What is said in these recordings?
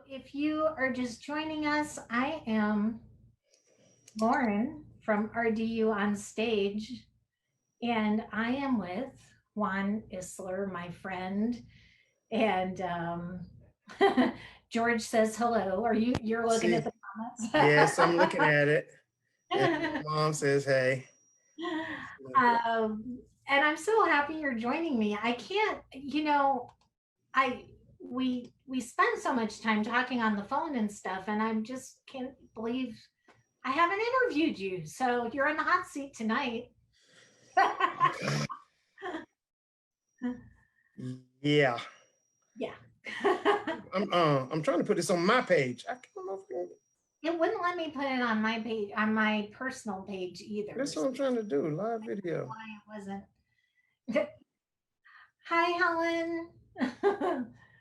if you are just joining us, I am Lauren from RDU on Stage, and I am with Juan Isler, my friend. And George says hello. You're looking at See, the yes, I'm looking comments? at it. And mom says, hey. And I'm so happy you're joining me. I can't, I we spend so much time talking on the phone and stuff, and I just can't believe I haven't interviewed you. So you're in the hot seat tonight. Okay. Yeah. Yeah. I'm trying to put this on my page. I don't know if It wouldn't let me put it on my page, on my personal page either. that's what I'm trying to do. Live video. Why it wasn't. Hi, Helen.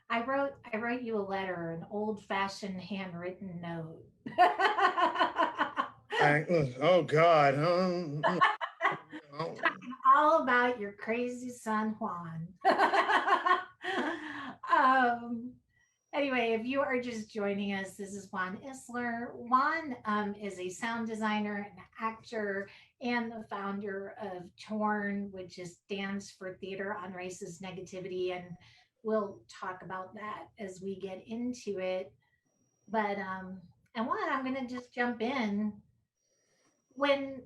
I wrote you a letter, an old fashioned handwritten note. Oh God. All about your crazy son Juan. um, anyway, if you are just joining us, this is Juan Isler. Juan is a sound designer and actor and the founder of TORN, which is stands for Theater on Racist Negativity, and we'll talk about that as we get into it. But and Juan, I'm going to just jump in. When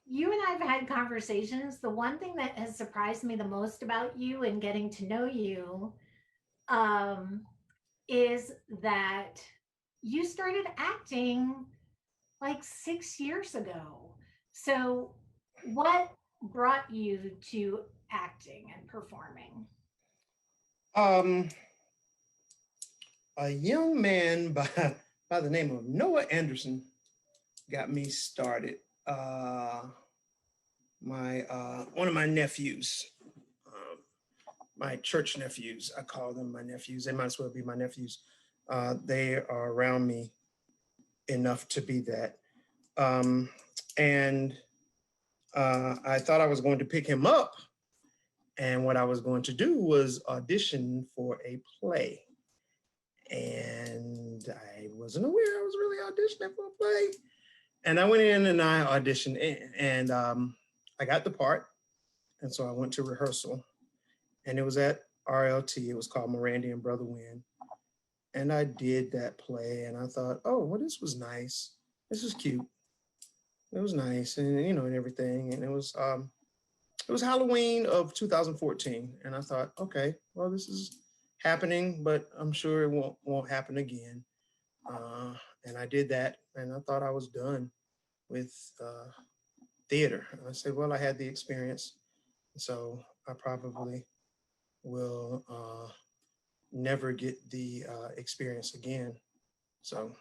you and I've had conversations, the one thing that has surprised me the most about you and getting to know you um, is that you started acting like 6 years ago. So, what brought you to acting and performing? Um, a young man by the name of Noah Anderson got me started. My one of my nephews, my church nephews, I call them my nephews. They might as well be my nephews. They are around me enough to be that. Um, and I thought I was going to pick him up. And what I was going to do was audition for a play. And I wasn't aware I was really auditioning for a play. And I went in and I auditioned and I got the part. And so I went to rehearsal and it was at RLT. It was called Miranda and Brother Win. And I did that play and I thought, oh, well, this was nice. This was cute. It was nice and, and everything. And it was Halloween of 2014. And I thought, okay, well, this is happening, but I'm sure it won't happen again. And I did that and I thought I was done with theater. And I said, well, I had the experience. So I probably will never get the experience again. So,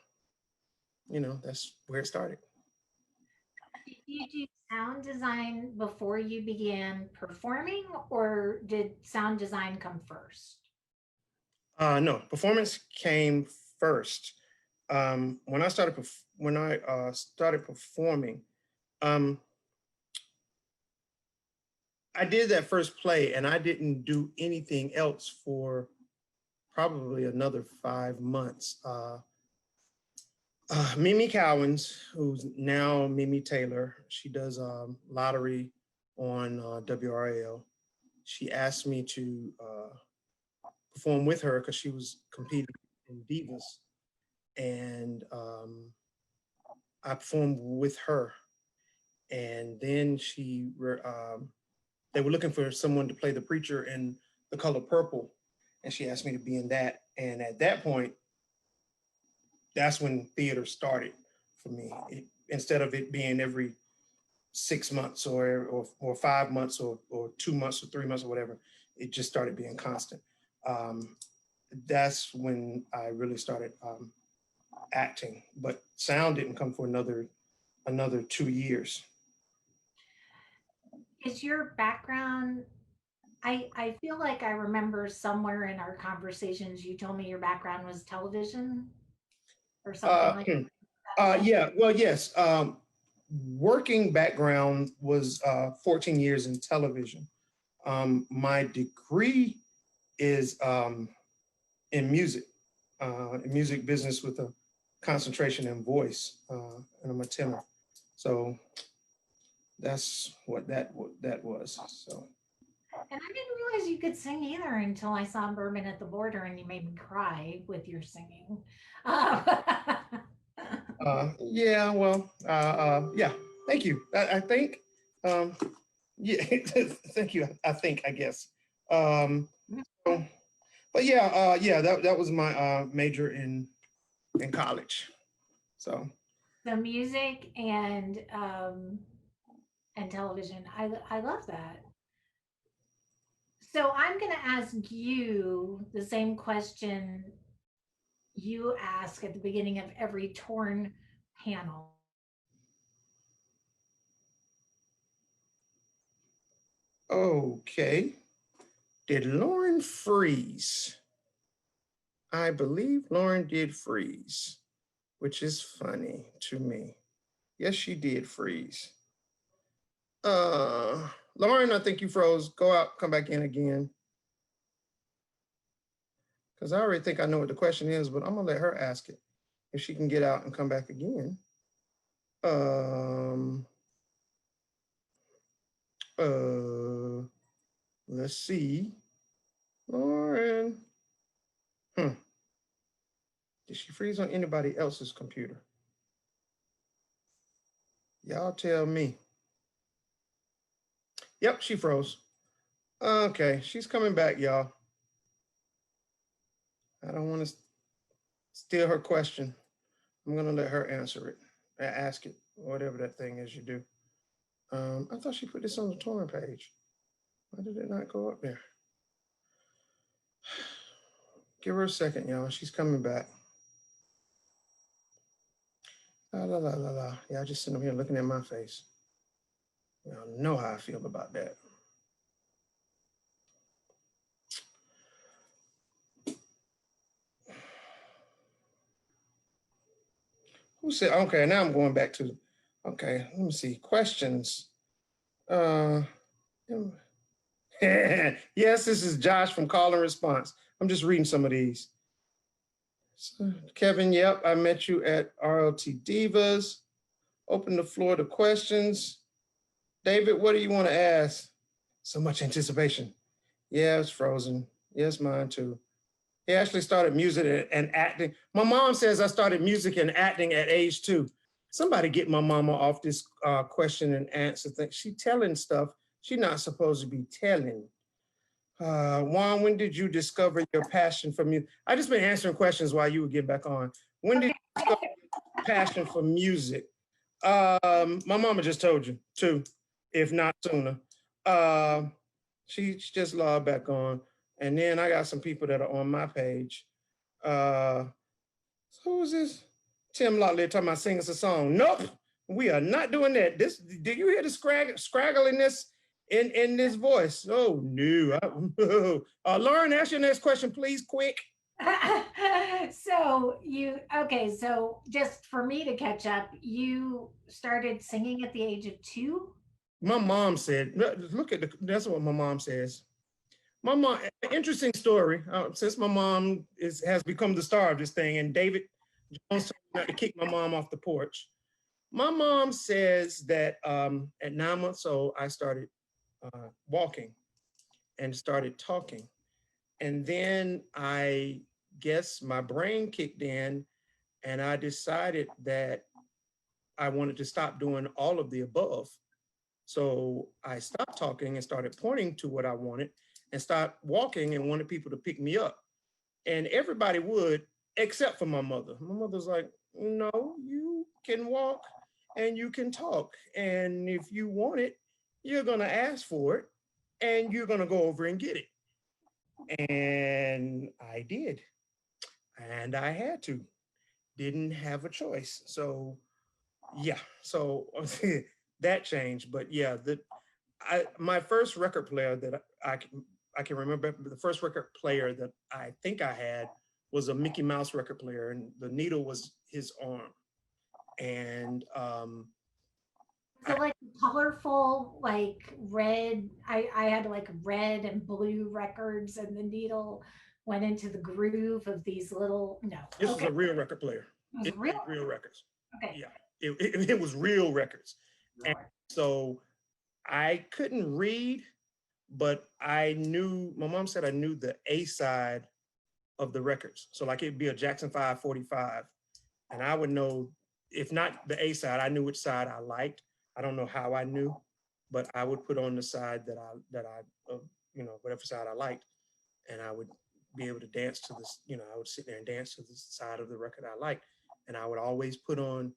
that's where it started. Did you do sound design before you began performing, or did sound design come first? No, performance came first. When I started started performing, um, I did that first play, and I didn't do anything else for probably another 5 months. Mimi Cowens, who's now Mimi Taylor, she does lottery on WRAL. She asked me to perform with her because she was competing in Divas, and I performed with her. And then they were looking for someone to play the preacher in The Color Purple, and she asked me to be in that. And at that point, that's when theater started for me. Instead of it being every 6 months or 5 months or 2 months or 3 months or whatever, it just started being constant. That's when I really started acting, but sound didn't come for another 2 years. Is your background, I feel like I remember somewhere in our conversations you told me your background was television or something like that. Yeah, well, yes. Working background was 14 years in television. My degree is in music. music business with a concentration in voice, and I'm a tenor. So that's what that was. So And I didn't realize you could sing either until I saw Bourbon at the Border and you made me cry with your singing. Um, yeah, well, yeah. Thank you. I think, um, yeah. Thank you. I think. I guess. Um, so, but yeah, yeah. That was my major in college. So the music and television. I love that. So I'm going to ask you the same question you ask at the beginning of every torn panel. okay. Did Lauren freeze? I believe Lauren did freeze, which is funny to me. Yes, she did freeze. Lauren, I think you froze. Go out, come back in again. Because I already think I know what the question is, but I'm gonna let her ask it. If she can get out and come back again. Um, uh, let's see. Lauren. Hmm. Did she freeze on anybody else's computer? Y'all tell me. Yep, she froze. Okay, she's coming back, y'all. I don't want to steal her question. I'm gonna let her answer it, ask it, whatever that thing is you do. I thought she put this on the torrent page. Why did it not go up there? Give her a second, y'all. She's coming back. La la la la la. Yeah, I just sitting up here looking at my face. Y'all know how I feel about that. Who said? Okay, now I'm going back to. Okay, let me see questions. Uh, yes, this is Josh from Call and Response. I'm just reading some of these. So, Kevin, yep, I met you at RLT Divas. Open the floor to questions. David, what do you want to ask? So much anticipation. Yeah, it's frozen. Yes, mine too. He actually started music and acting. My mom says I started music and acting at age 2. Somebody get my mama off this question and answer thing. She telling stuff she not supposed to be telling. Juan, when did you discover your passion for music? I just been answering questions while you would get back on. When did you discover your passion for music? My mama just told you too, if not sooner. Uh, she just logged back on. And then I got some people that are on my page. So who is this? Tim Lockley talking about singing us a song. Nope, we are not doing that. This, did you hear the scraggliness in this voice? Oh no. Lauren, ask your next question, please, quick. So so just for me to catch up, you started singing at the age of 2? My mom said, look at that's what my mom says. My mom, interesting story. Since my mom has become the star of this thing, and David Jones told me not to kick my mom off the porch. My mom says that at 9 months old, I started walking and started talking. And then I guess my brain kicked in and I decided that I wanted to stop doing all of the above. So I stopped talking and started pointing to what I wanted and stopped walking and wanted people to pick me up. And everybody would, except for my mother. My mother's like, no, you can walk and you can talk. And if you want it, you're going to ask for it and you're going to go over and get it. And I did. And I had to. Didn't have a choice. So, yeah. So that changed. But yeah, my first record player that I can remember, the first record player that I think I had was a Mickey Mouse record player, and the needle was his arm. And So like colorful, like red. I had like red and blue records, and the needle went into the groove of these little, no. This was Okay. a real record player. It was It real. played real records. Okay. Yeah, it was real records. And Lord. so I couldn't read, but I knew, my mom said I knew the A side of the records. So like it'd be a Jackson 545, and I would know, if not the A side, I knew which side I liked. I don't know how I knew, but I would put on the side that I whatever side I liked, and I would be able to dance to this. I would sit there and dance to the side of the record I liked, and I would always put on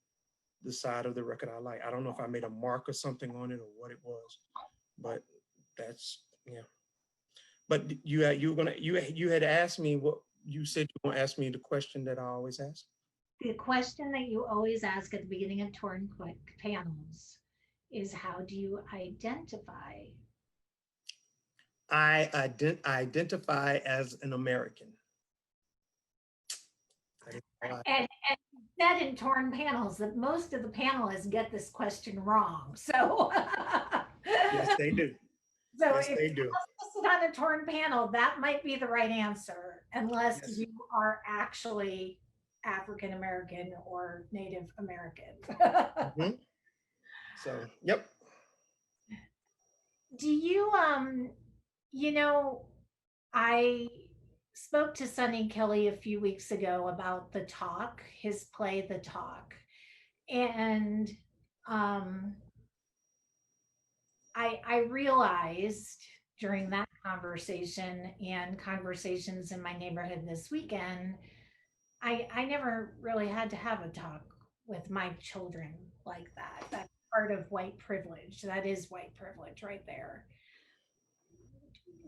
the side of the record I like. I don't know if I made a mark or something on it or what it was, but that's, yeah. But you had asked me what you said. You want to ask me the question that I always ask. The question that you always ask at the beginning of Torn Quick panels is, how do you identify? I identify as an American. And said in Torn panels that most of the panelists get this question wrong. So Yes, they do. so Yes, if they you do. sit on a Torn panel, that might be the right answer, unless Yes. you are actually African American or Native American. Mhm. So, yep. Do you you know, I spoke to Sonny Kelly a few weeks ago about The Talk, his play The Talk. And um I realized during that conversation and conversations in my neighborhood this weekend, I never really had to have a talk with my children like that. That's part of white privilege. That is white privilege right there.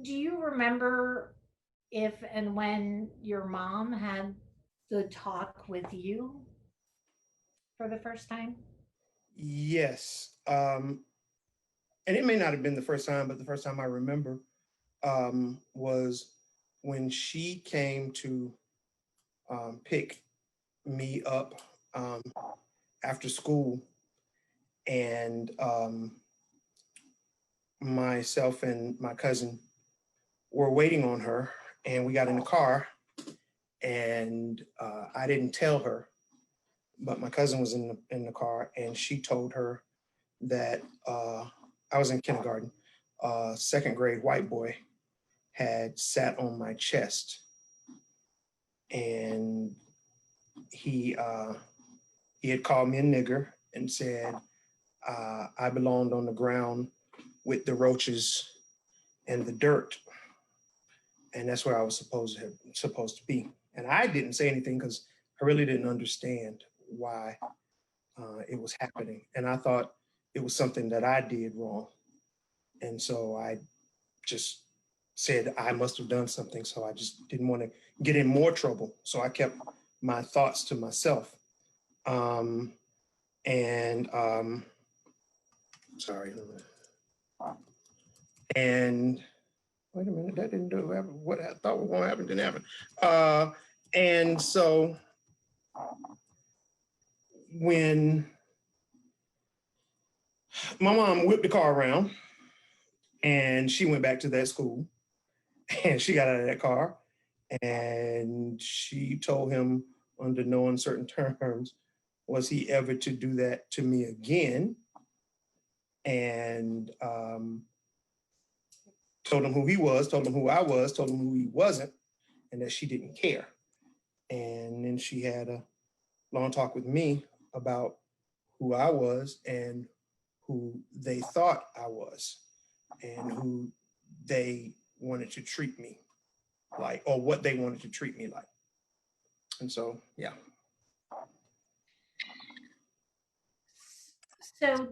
Do you remember if and when your mom had the talk with you for the first time? Yes. And it may not have been the first time, but the first time I remember was when she came to pick me up um, after school, and myself and my cousin were waiting on her, and we got in the car, and I didn't tell her, but my cousin was in the car, and she told her that I was in kindergarten. Second grade white boy had sat on my chest, and he had called me a nigger and said I belonged on the ground with the roaches and the dirt, and that's where I was supposed to be. And I didn't say anything because I really didn't understand why it was happening, and I thought it was something that I did wrong, and so I just said I must have done something. So I just didn't want to get in more trouble, so I kept my thoughts to myself. Um, and sorry, and wait a minute, that didn't do what I thought was going to happen. Didn't happen. And so when my mom whipped the car around and she went back to that school, and she got out of that car and she told him, under no uncertain terms, was he ever to do that to me again, and told him who he was, told him who I was, told him who he wasn't, and that she didn't care. And then she had a long talk with me about who I was and who they thought I was and who they wanted to treat me like, or what they wanted to treat me like. And so, yeah. So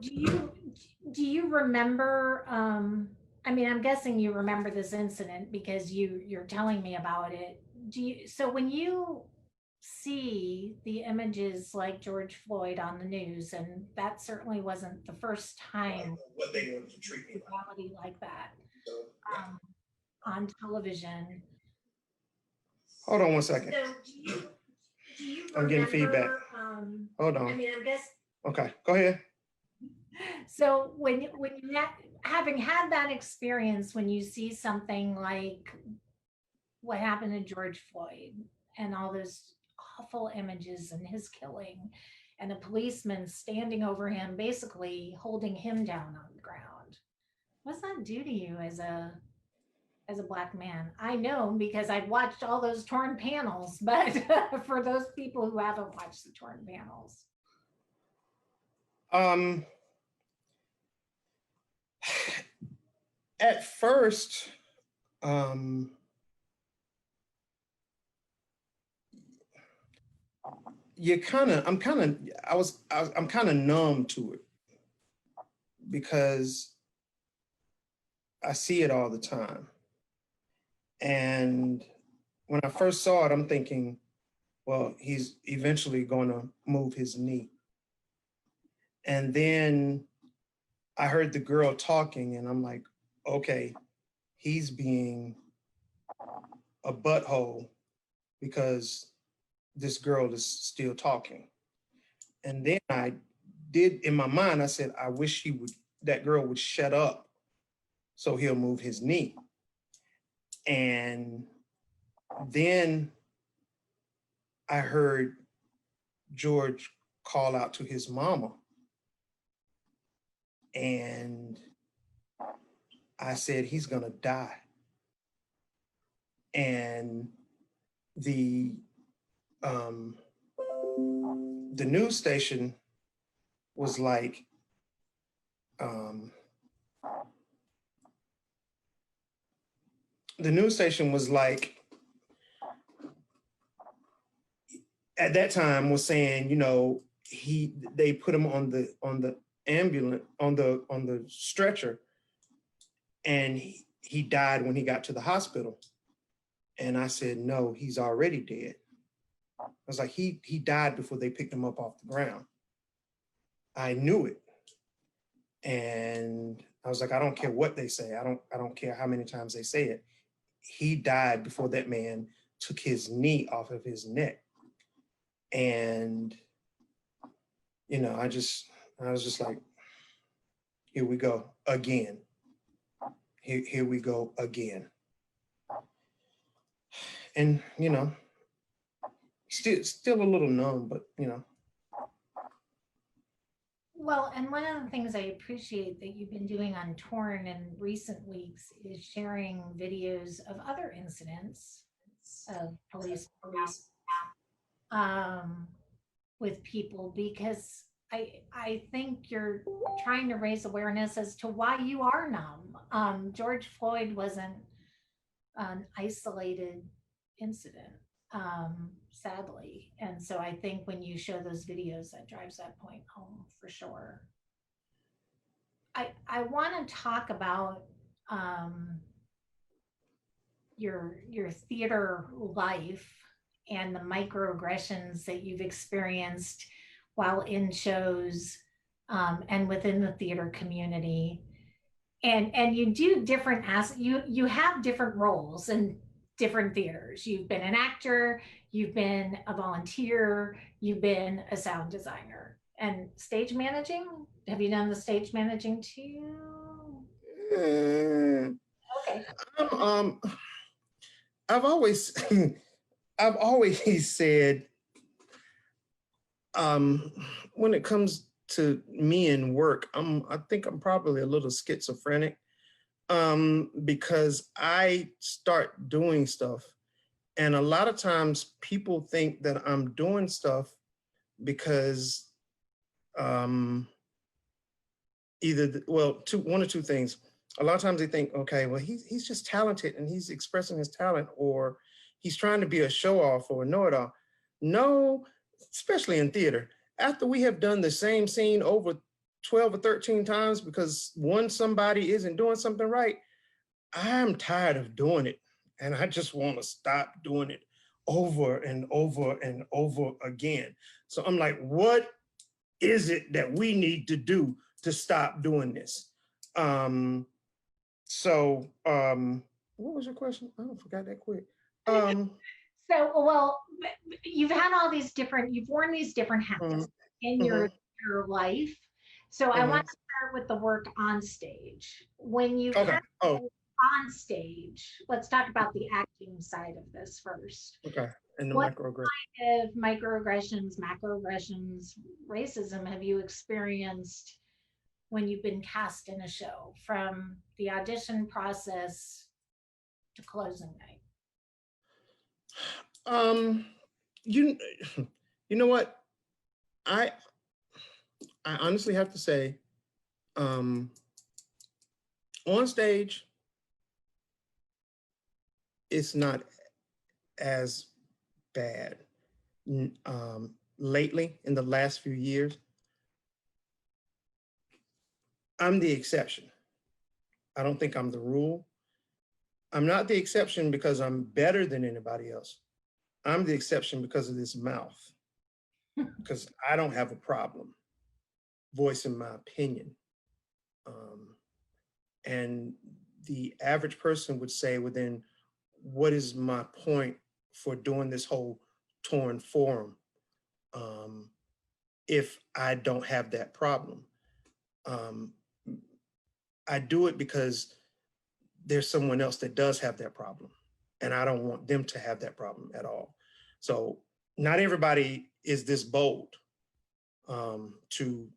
do you remember, I mean, I'm guessing you remember this incident because you're telling me about it. Do you, so when you see the images like George Floyd on the news, and that certainly wasn't the first time What they wanted to treat me like. reality like that So, yeah. on television. Hold on one second. So do you I'm getting feedback. Hold on. I mean, I guess. Okay, go ahead. So when you having had that experience, when you see something like what happened to George Floyd and all those awful images and his killing and a policeman standing over him, basically holding him down on the ground. What's that do to you as a black man? I know because I've watched all those torn panels, but for those people who haven't watched the torn panels. Um, at first, um, I'm kind of numb to it because I see it all the time. And when I first saw it, I'm thinking, well, he's eventually going to move his knee. And then I heard the girl talking, and I'm like, okay, he's being a butthole because this girl is still talking. And then I did, in my mind, I said, I wish that girl would shut up so he'll move his knee. And then I heard George call out to his mama. And I said, he's gonna die. And the news station was like, at that time was saying, you know, they put him on the ambulance, on the stretcher, and he died when he got to the hospital. And I said, no, he's already dead. I was like, he died before they picked him up off the ground. I knew it. And I was like, I don't care what they say. I don't care how many times they say it. He died before that man took his knee off of his neck. And, you know, I was just like, here we go again. Here we go again. And, you know, still a little numb, but, you know. Well, and one of the things I appreciate that you've been doing on Torn in recent weeks is sharing videos of other incidents of police with people, because I think you're trying to raise awareness as to why you are numb. George Floyd wasn't an isolated incident, sadly. And so I think when you show those videos, that drives that point home for sure. I want to talk about your theater life and the microaggressions that you've experienced while in shows, and within the theater community. And you do different you have different roles in different theaters. You've been an actor, you've been a volunteer, you've been a sound designer, and stage managing. Have you done the stage managing too? Okay. I've always I've always said, when it comes to me and work, I think I'm probably a little schizophrenic, because I start doing stuff, and a lot of times people think that I'm doing stuff because one or two things. A lot of times they think, okay, well, he's just talented and he's expressing his talent, or he's trying to be a show off or a know-it-all. No, especially in theater. After we have done the same scene over 12 or 13 times because somebody isn't doing something right, I'm tired of doing it. And I just want to stop doing it over and over and over again. So I'm like, what is it that we need to do to stop doing this? What was your question? I forgot that quick. So, well, you've worn these different hats in your life. So I want to start with the work on stage. When you have on stage, let's talk about the acting side of this first. Okay. And the What microaggression. kind of microaggressions, macroaggressions, racism have you experienced when you've been cast in a show, from the audition process to closing night? You you know what? I I honestly have to say, um, on stage, it's not as bad. Lately, in the last few years, I'm the exception. I don't think I'm the rule. I'm not the exception because I'm better than anybody else. I'm the exception because of this mouth, because I don't have a problem voicing my opinion. Um, and the average person would say, well, then what is my point for doing this whole torn forum if I don't have that problem? Um, I do it because there's someone else that does have that problem, and I don't want them to have that problem at all. So not everybody is this bold to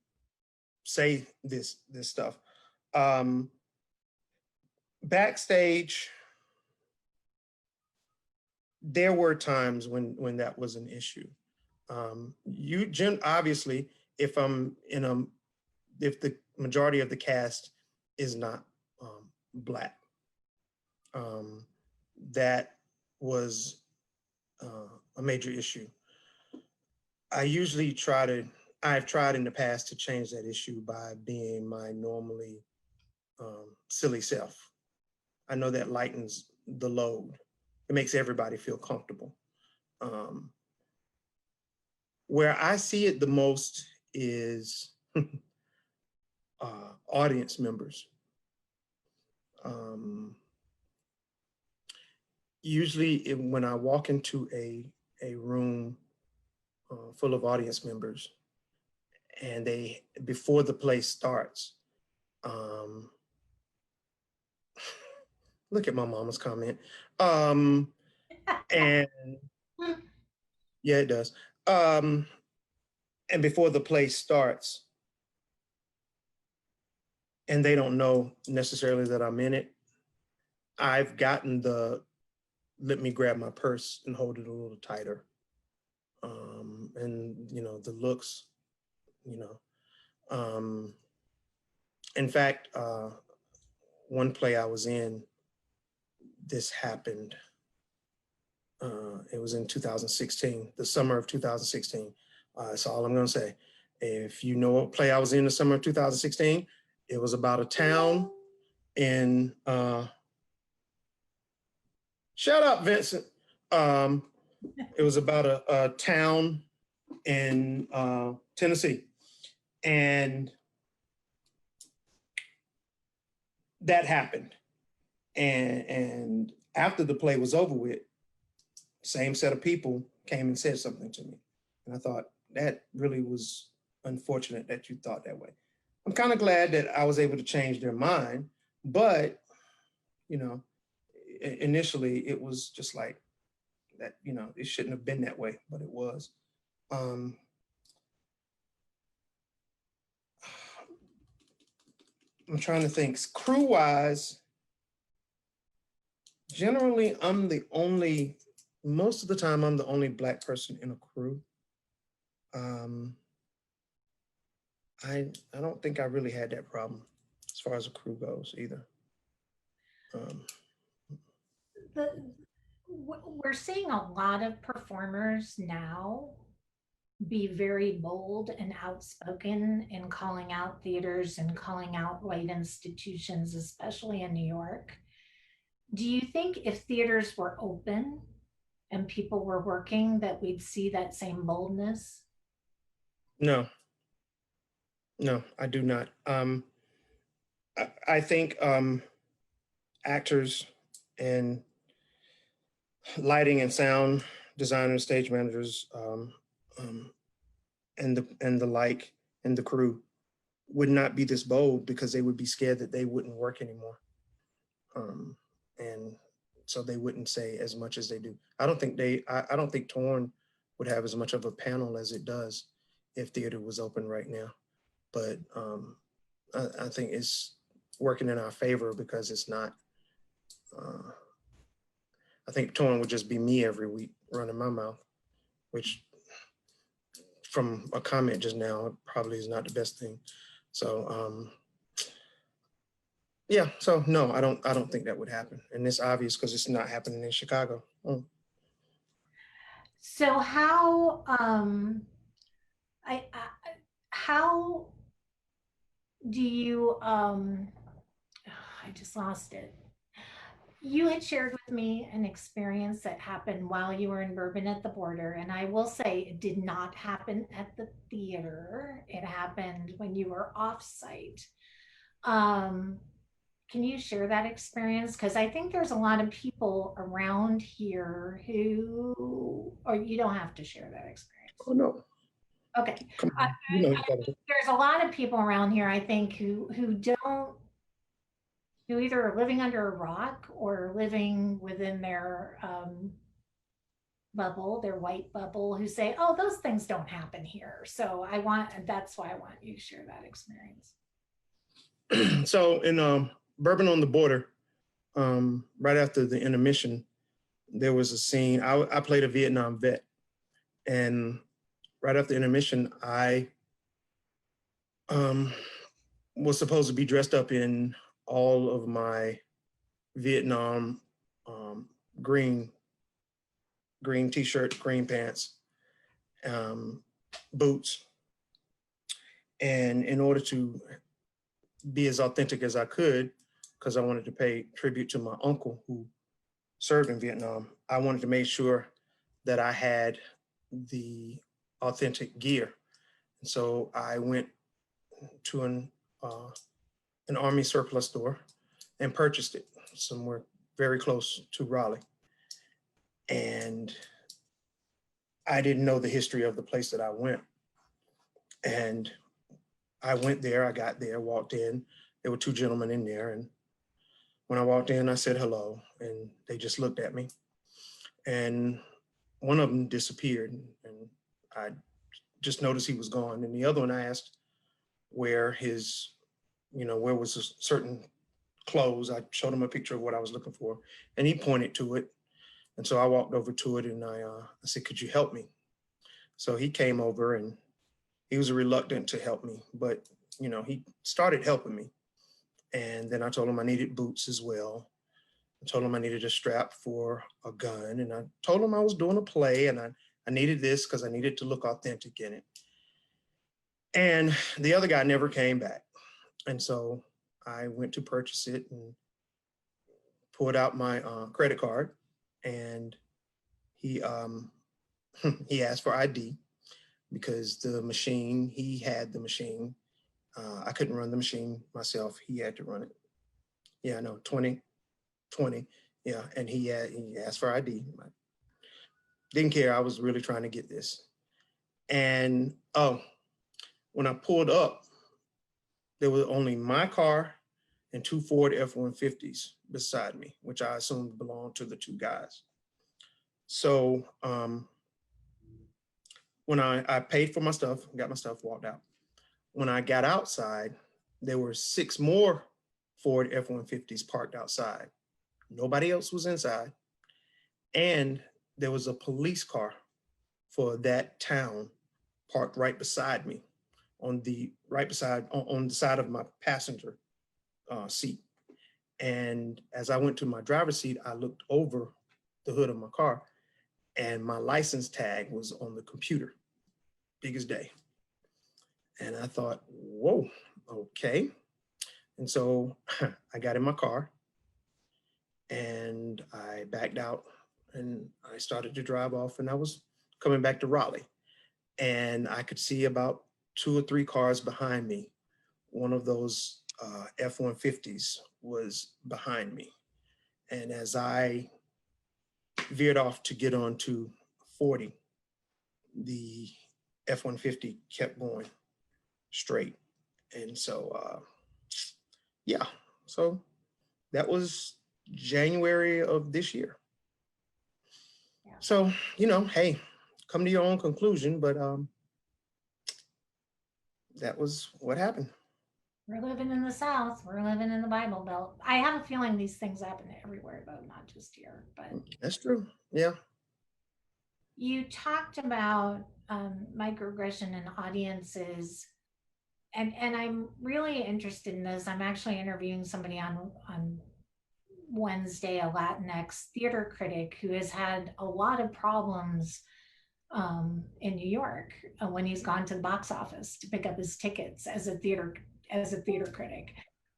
say this stuff. Backstage, there were times when that was an issue. Obviously, if I'm in a, if the majority of the cast is not Black, that was a major issue. I've tried in the past to change that issue by being my normally silly self. I know that lightens the load. It makes everybody feel comfortable. Um, where I see it the most is audience members. Usually when I walk into a room full of audience members and before the play starts, look at my mama's comment. And yeah, it does. And before the play starts, and they don't know necessarily that I'm in it, I've gotten let me grab my purse and hold it a little tighter. And, the looks, you know. In fact, one play I was in, this happened. It was in 2016, the summer of 2016. That's all I'm going to say. If you know what play I was in the summer of 2016, it was about a town in, shut up, Vincent. It was about a town in Tennessee. And that happened. And after the play was over with, same set of people came and said something to me. And I thought, that really was unfortunate that you thought that way. I'm kind of glad that I was able to change their mind, but, initially it was just like that, it shouldn't have been that way, but it was. I'm trying to think, crew-wise, generally most of the time I'm the only Black person in a crew. I don't think I really had that problem as far as a crew goes either. We're seeing a lot of performers now be very bold and outspoken in calling out theaters and calling out white institutions, especially in New York. Do you think if theaters were open and people were working, that we'd see that same boldness? No, I do not. I think actors and lighting and sound designers, stage managers, and the like, and the crew would not be this bold because they would be scared that they wouldn't work anymore. And so they wouldn't say as much as they do. I don't think Torn would have as much of a panel as it does if theater was open right now. But I think it's working in our favor because it's not, I think Torn would just be me every week running my mouth, which from a comment just now probably is not the best thing. So yeah, so no, I don't think that would happen. And it's obvious because it's not happening in Chicago. So how do you I just lost it. You had shared with me an experience that happened while you were in Bourbon at the border, and I will say it did not happen at the theater. It happened when you were off site. Um, can you share that experience? Because I think there's a lot of people around here who, or you don't have to share that experience. Oh no, Okay. come I, on, you know you I gotta think there's a lot of people around here, I think, who don't, who either are living under a rock or living within their bubble, their white bubble, who say, "Oh, those things don't happen here." So that's why I want you to share that experience. So in Bourbon on the Border, right after the intermission, there was a scene. I played a Vietnam vet, and right after intermission, I was supposed to be dressed up in all of my Vietnam green t-shirt, green pants, boots, and in order to be as authentic as I could, because I wanted to pay tribute to my uncle who served in Vietnam, I wanted to make sure that I had the authentic gear. And so I went to an army surplus store and purchased it somewhere very close to Raleigh. And I didn't know the history of the place that I went. And I went there, I got there, walked in. There were two gentlemen in there. And when I walked in, I said hello, and they just looked at me. And one of them disappeared, and I just noticed he was gone. And the other one, I asked where his, where was a certain clothes. I showed him a picture of what I was looking for, and he pointed to it. And so I walked over to it, and I said, "Could you help me?" So he came over, and he was reluctant to help me, but he started helping me. And then I told him I needed boots as well. I told him I needed a strap for a gun, and I told him I was doing a play, and I needed this because I needed to look authentic in it. And the other guy never came back. And so I went to purchase it and pulled out my credit card, and he he asked for ID because he had the machine. I couldn't run the machine myself. He had to run it. Yeah, no, 2020. Yeah, and he asked for ID. I didn't care. I was really trying to get this. And when I pulled up, there was only my car and two Ford F-150s beside me, which I assumed belonged to the two guys. So when I paid for my stuff, got my stuff, walked out. When I got outside, there were 6 more Ford F-150s parked outside. Nobody else was inside. And there was a police car for that town parked right beside me on the side of my passenger seat. And as I went to my driver's seat, I looked over the hood of my car, and my license tag was on the computer, big as day. And I thought, whoa, okay. And so I got in my car and I backed out and I started to drive off, and I was coming back to Raleigh. And I could see about 2 or 3 cars behind me. One of those F-150s was behind me. And as I veered off to get onto 40, the F-150 kept going straight. And so, yeah, so that was January of this year. Yeah. So, hey, come to your own conclusion, but that was what happened. We're living in the South. We're living in the Bible Belt. I have a feeling these things happen everywhere, though, not just here. But That's true. Yeah. you talked about microaggression and audiences, and I'm really interested in this. I'm actually interviewing somebody on Wednesday, a Latinx theater critic who has had a lot of problems in New York when he's gone to the box office to pick up his tickets as a theater critic.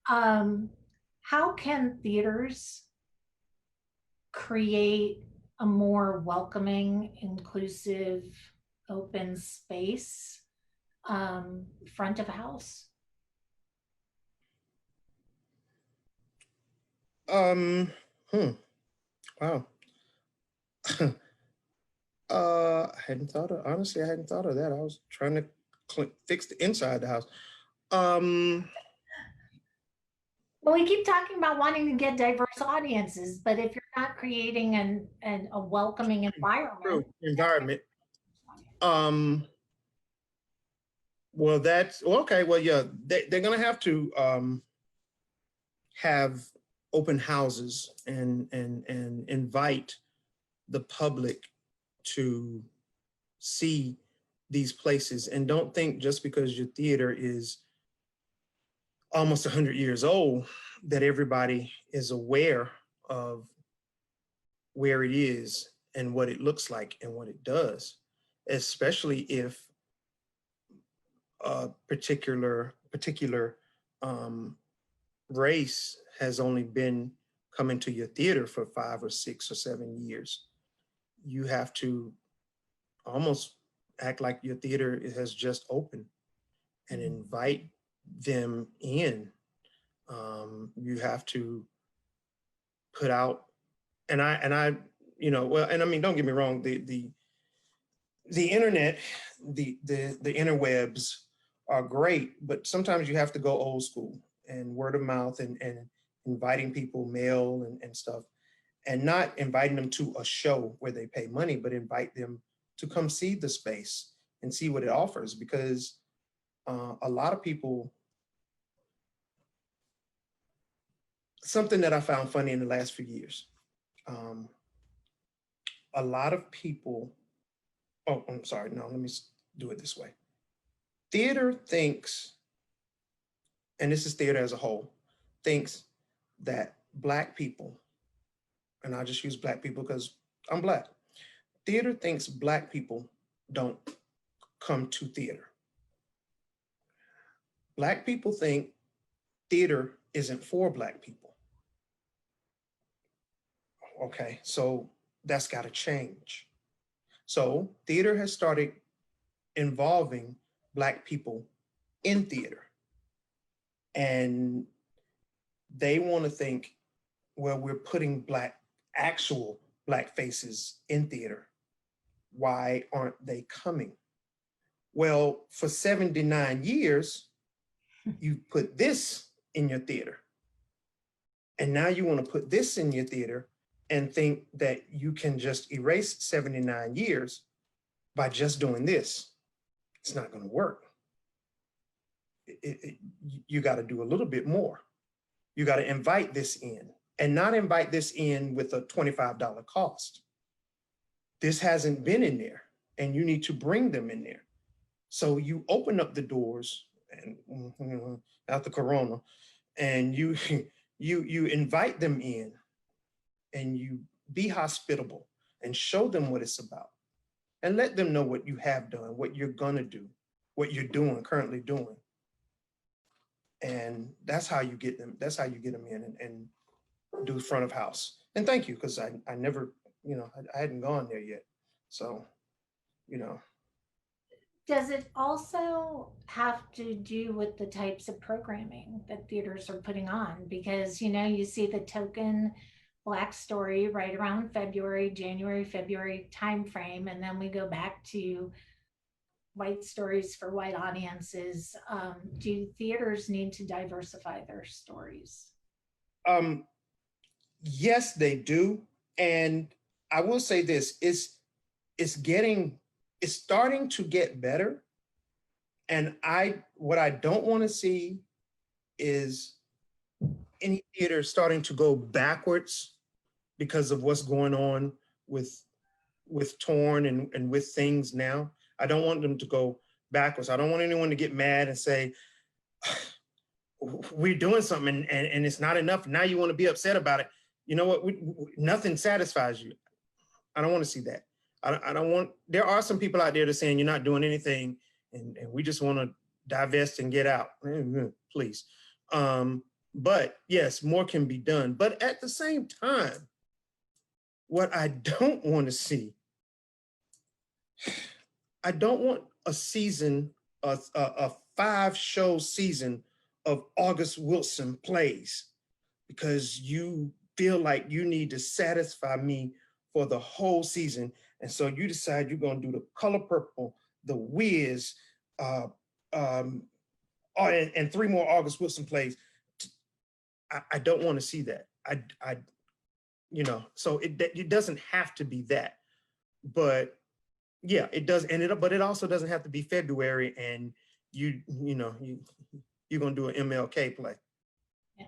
Um, how can theaters create a more welcoming, inclusive, open space front of house? Um, hmm. Wow. I hadn't thought of that. I was trying to fix the inside of the house. Um, Well, we keep talking about wanting to get diverse audiences, but if you're not creating a welcoming True. environment, Environment. Um, well, that's okay. Well, yeah, they're gonna have to have open houses and invite the public to see these places, and don't think just because your theater is almost 100 years old that everybody is aware of where it is and what it looks like and what it does, especially if a particular um, race has only been coming to your theater for 5 or 6 or 7 years. You have to almost act like your theater has just opened and invite them in. You have to put out, well, and I mean, don't get me wrong, the internet, the interwebs are great, but sometimes you have to go old school and word of mouth and inviting people, mail and stuff, and not inviting them to a show where they pay money, but invite them to come see the space and see what it offers. Because a lot of people, something that I found funny in the last few years, a lot of people, oh, I'm sorry, no, let me do it this way. Theater thinks, and this is theater as a whole, thinks that Black people, and I'll just use Black people because I'm Black. Theater thinks Black people don't come to theater. Black people think theater isn't for Black people. Okay, so that's got to change. So theater has started involving Black people in theater. And they want to think, well, we're putting actual Black faces in theater. Why aren't they coming? Well, for 79 years, you put this in your theater. And now you want to put this in your theater and think that you can just erase 79 years by just doing this. It's not going to work. You got to do a little bit more. You got to invite this in, and not invite this in with a $25 cost. This hasn't been in there, and you need to bring them in there. So you open up the doors, and after Corona, and you you invite them in, and you be hospitable and show them what it's about, and let them know what you have done, what you're gonna do, what you're doing, currently doing. And that's how you get them. That's how you get them in and do front of house. And thank you, because I never, I hadn't gone there yet. So, you know. Does it also have to do with the types of programming that theaters are putting on? Because, you see the token Black story right around January, February timeframe, and then we go back to white stories for white audiences. Do theaters need to diversify their stories? Um, Yes, they do. And I will say this, it's getting, it's starting to get better. And what I don't want to see is any theater starting to go backwards because of what's going on with Torn and with things now. I don't want them to go backwards. I don't want anyone to get mad and say, we're doing something and it's not enough. Now you want to be upset about it. You know what? Nothing satisfies you. I don't want to see that. I don't want, there are some people out there that are saying you're not doing anything and we just want to divest and get out. Please. But yes, more can be done. But at the same time, what I don't want to see, I don't want a season, a 5-show season of August Wilson plays because you feel like you need to satisfy me for the whole season. And so you decide you're going to do The Color Purple, The Wiz, and 3 more August Wilson plays. I don't want to see that. So it doesn't have to be that, but yeah, it does. But it also doesn't have to be February and you're going to do an MLK play. Yeah.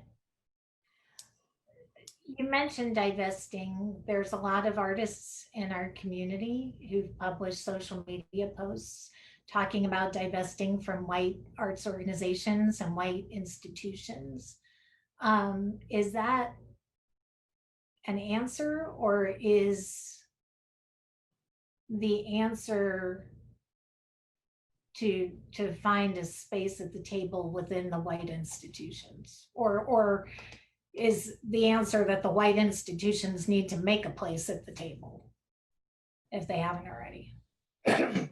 You mentioned divesting. There's a lot of artists in our community who've published social media posts talking about divesting from white arts organizations and white institutions. Is that an answer, or is the answer to find a space at the table within the white institutions, or is the answer that the white institutions need to make a place at the table if they haven't already? I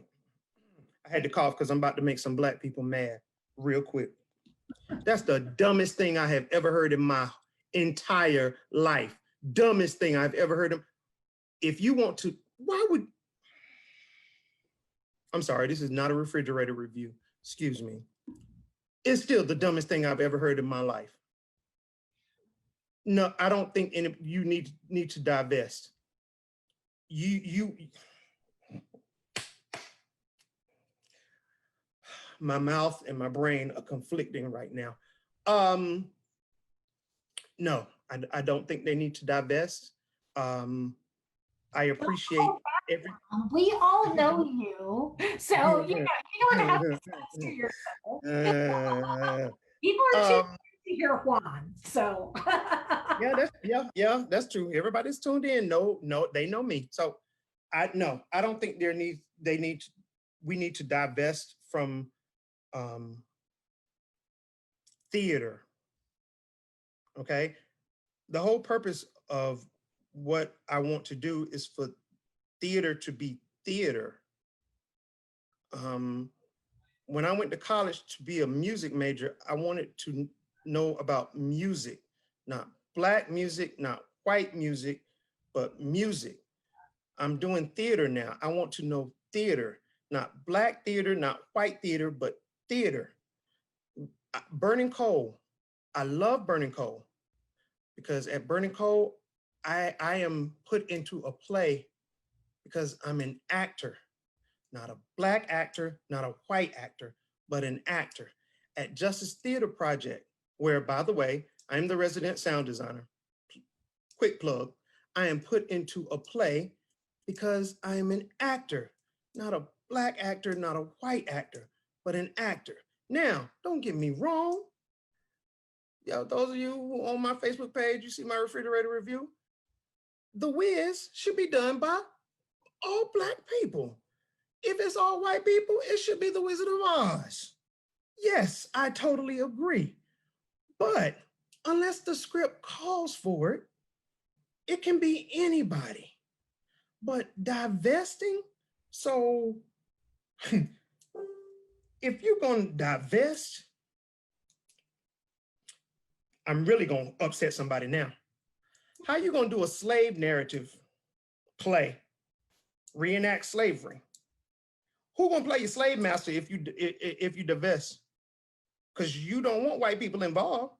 had to cough because I'm about to make some Black people mad real quick. That's the dumbest thing I have ever heard in my entire life. Dumbest thing I've ever heard. If you want to, I'm sorry, this is not a refrigerator review. Excuse me. It's still the dumbest thing I've ever heard in my life. No, I don't think you need to divest. My mouth and my brain are conflicting right now. No, I don't think they need to divest. I appreciate every. We all know you, so you don't have to censor yourself. People are tuned to hear Juan, so. That's true. Everybody's tuned in. No, they know me. So I don't think we need to divest from theater. Okay. The whole purpose of what I want to do is for theater to be theater. When I went to college to be a music major, I wanted to know about music, not Black music, not white music, but music. I'm doing theater now. I want to know theater, not Black theater, not white theater, but theater. Burning Coal. I love Burning Coal because at Burning Coal, I am put into a play because I'm an actor, not a Black actor, not a white actor, but an actor. At Justice Theater Project, where, by the way, I'm the resident sound designer. Quick plug. I am put into a play because I am an actor, not a Black actor, not a white actor, but an actor. Now, don't get me wrong. Yo, those of you who on my Facebook page, you see my refrigerator review. The Wiz should be done by all Black people. If it's all white people, it should be The Wizard of Oz. Yes, I totally agree. But unless the script calls for it, it can be anybody. But divesting, so if you're going to divest, I'm really going to upset somebody now. How are you going to do a slave narrative play, reenact slavery? Who going to play your slave master if you divest? Because you don't want white people involved.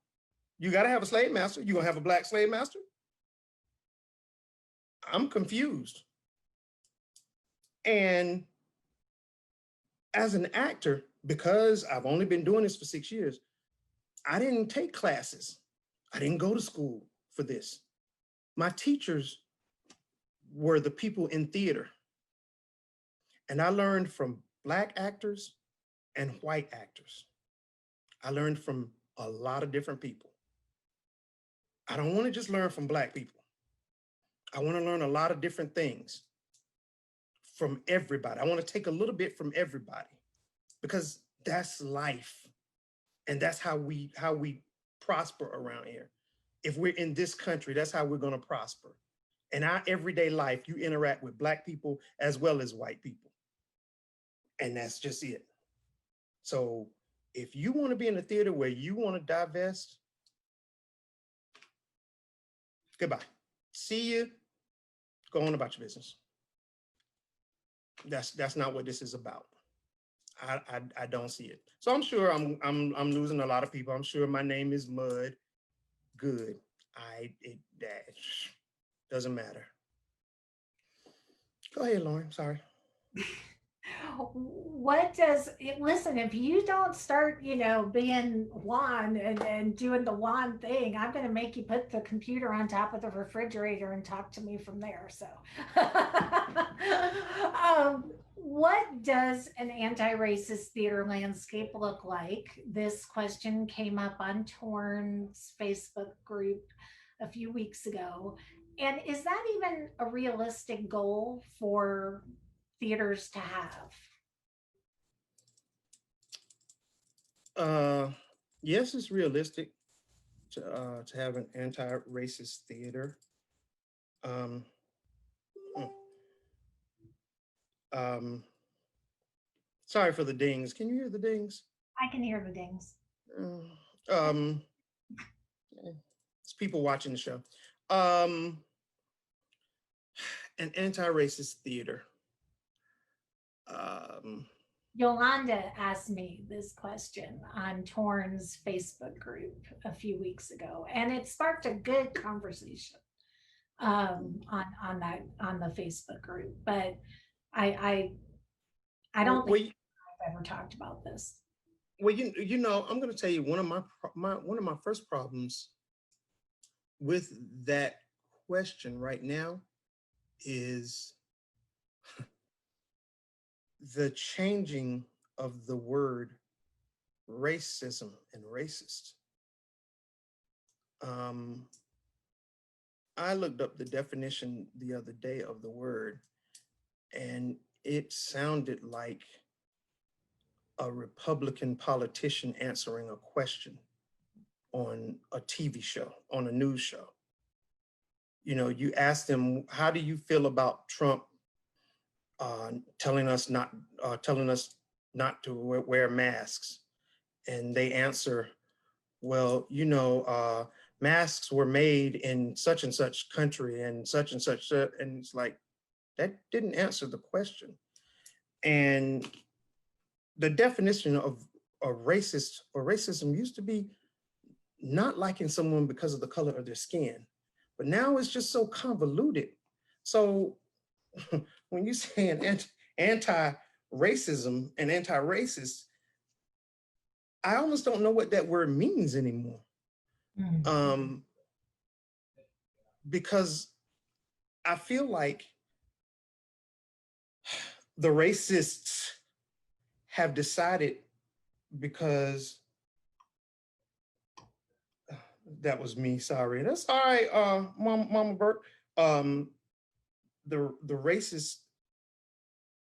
You got to have a slave master. You going to have a Black slave master? I'm confused. And as an actor, because I've only been doing this for 6 years, I didn't take classes. I didn't go to school for this. My teachers were the people in theater. And I learned from Black actors and white actors. I learned from a lot of different people. I don't want to just learn from Black people. I want to learn a lot of different things from everybody. I want to take a little bit from everybody because that's life. And that's how we prosper around here. If we're in this country, that's how we're going to prosper. In our everyday life, you interact with Black people as well as white people. And that's just it. So if you want to be in a theater where you want to divest, goodbye. See you. Go on about your business. That's not what this is about. I don't see it. So I'm sure I'm losing a lot of people. I'm sure my name is Mud. Good. That doesn't matter. Go ahead, Lauren. Sorry. What does it, listen, if you don't start, being Juan and doing the Juan thing, I'm going to make you put the computer on top of the refrigerator and talk to me from there. So, what does an anti-racist theater landscape look like? This question came up on Torn's Facebook group a few weeks ago. And is that even a realistic goal for theaters to have? Yes, it's realistic to have an anti-racist theater. Um, hmm, um, Sorry for the dings. Can you hear the dings? I can hear the dings. Um, it's people watching the show. An anti-racist theater. Yolanda asked me this question on Torn's Facebook group a few weeks ago, and it sparked a good conversation on the Facebook group. But I don't think I've ever talked about this. Well, I'm going to tell you one of my first problems with that question right now is the changing of the word racism and racist. I looked up the definition the other day of the word, and it sounded like a Republican politician answering a question on a TV show, on a news show. You ask them, how do you feel about Trump telling us not to wear masks? And they answer, well, masks were made in such and such country and such, and it's like, that didn't answer the question. And the definition of a racist or racism used to be not liking someone because of the color of their skin, but now it's just so convoluted. So when you say an anti-racism and anti-racist, I almost don't know what that word means anymore. Because I feel like the racists have decided, because that was me, sorry. That's all right, Mama Bert. The racists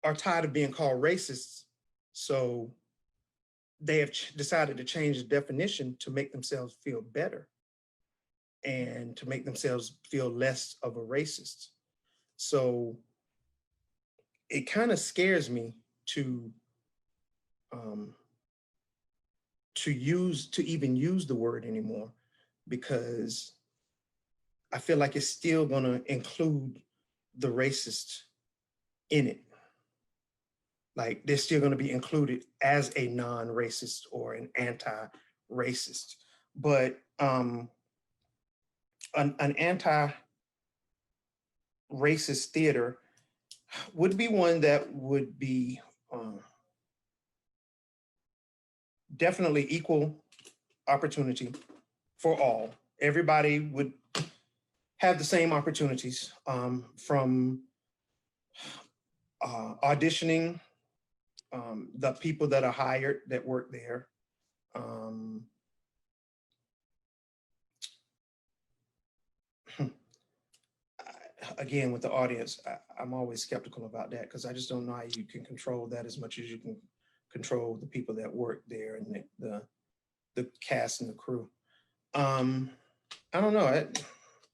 are tired of being called racists, so they have decided to change the definition to make themselves feel better and to make themselves feel less of a racist. So it kind of scares me to even use the word anymore, because I feel like it's still going to include the racist in it. Like they're still going to be included as a non-racist or an anti-racist. But an racist theater would be one that would be definitely equal opportunity for all. Everybody would have the same opportunities, from auditioning, the people that are hired that work there. Again, with the audience, I'm always skeptical about that because I just don't know how you can control that as much as you can control the people that work there and the cast and the crew. I don't know. And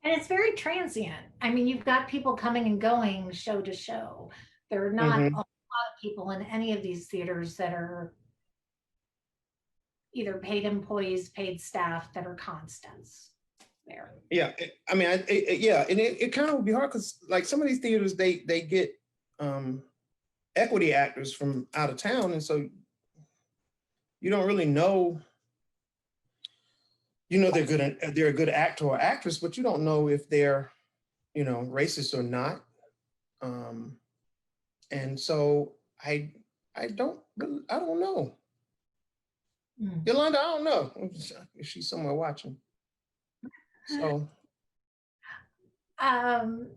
it's very transient. I mean, you've got people coming and going show to show. There are not a Mhm. lot of people in any of these theaters that are either paid employees, paid staff that are constants there. Yeah, I mean, yeah, and it kind of would be hard because like some of these theaters, they get equity actors from out of town, and so you don't really know. You know they're a good actor or actress, but you don't know if they're racist or not. And so I don't know. Mm. Yolanda, I don't know if she's somewhere watching. So Um,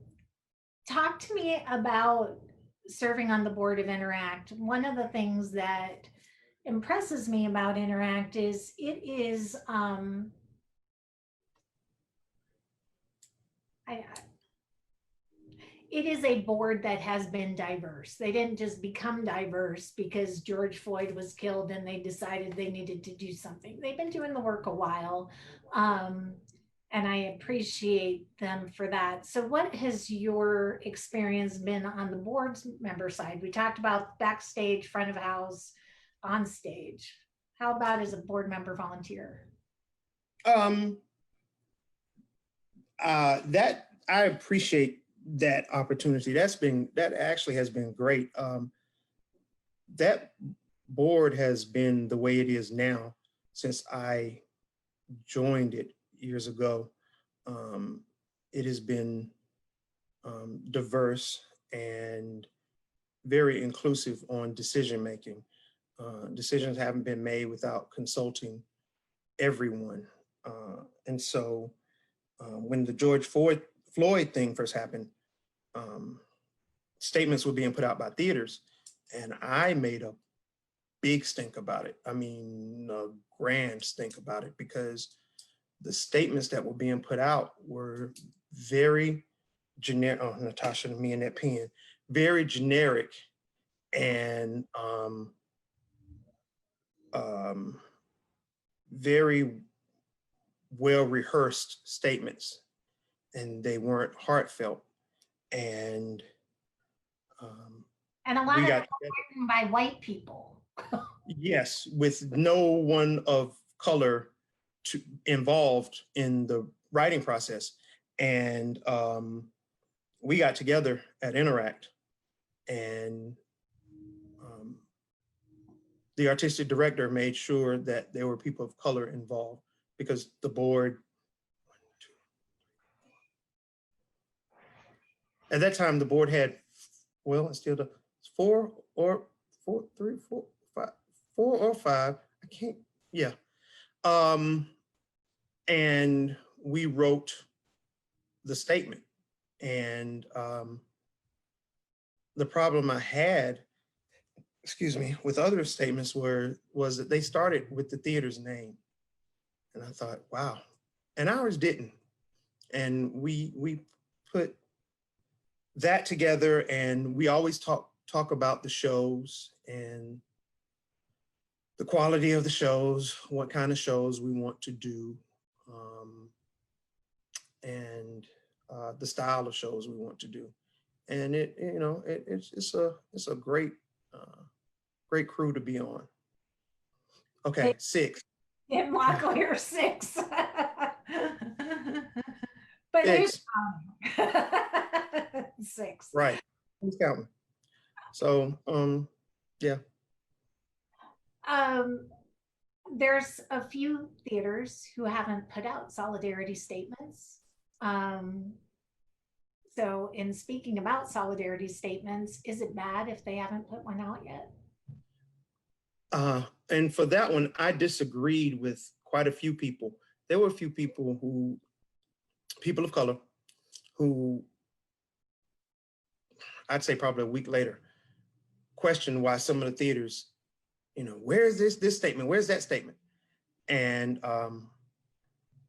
talk to me about serving on the board of Interact. One of the things that impresses me about Interact is I, it is a board that has been diverse. They didn't just become diverse because George Floyd was killed and they decided they needed to do something. They've been doing the work a while. And I appreciate them for that. So, what has your experience been on the board's member side? We talked about backstage, front of house, on stage. How about as a board member volunteer? um that I appreciate that opportunity. That actually has been great. That board has been the way it is now since I joined it years ago. Um, it has been diverse and very inclusive on decision making. Decisions haven't been made without consulting everyone. And so when the George Floyd thing first happened, um, statements were being put out by theaters, and I made a big stink about it. I mean, a grand stink about it because the statements that were being put out were very generic. Oh, Natasha, me and that pen, very generic and um, very well rehearsed statements, and they weren't heartfelt. And And a lot we of them got were written by white people. yes, with no one of color involved in the writing process. And we got together at Interact, and um, the artistic director made sure that there were people of color involved because the board, at that time, the board had, well, it's still the four or four, three, four, five, four or five. I can't, yeah. Um, and we wrote the statement. And the problem I had, excuse me, with other statements was that they started with the theater's name. And I thought, wow. And ours didn't. And we put that together, and we always talk about the shows and the quality of the shows, what kind of shows we want to do, and the style of shows we want to do. And it's a great great crew to be on. Okay, 6. In Locklear 6. But who's 6, counting? 6. right. Who's counting? So yeah. Um, there's a few theaters who haven't put out solidarity statements. Um, So, in speaking about solidarity statements, is it bad if they haven't put one out yet? And for that one, I disagreed with quite a few people. There were a few people people of color, who I'd say probably a week later, questioned why some of the theaters, where's this statement? Where's that statement? And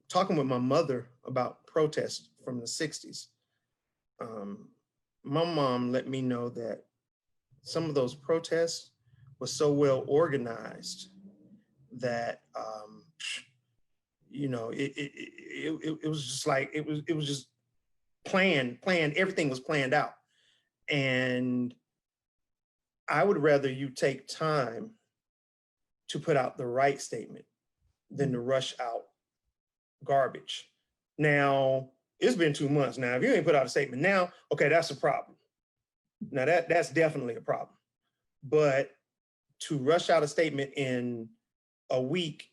talking with my mother about protests from the 60s, my mom let me know that some of those protests were so well organized that it was just like it was just planned. Everything was planned out, and I would rather you take time to put out the right statement than to rush out garbage. Now, it's been 2 months now. If you ain't put out a statement now, okay, that's a problem. Now that's definitely a problem. But to rush out a statement in a week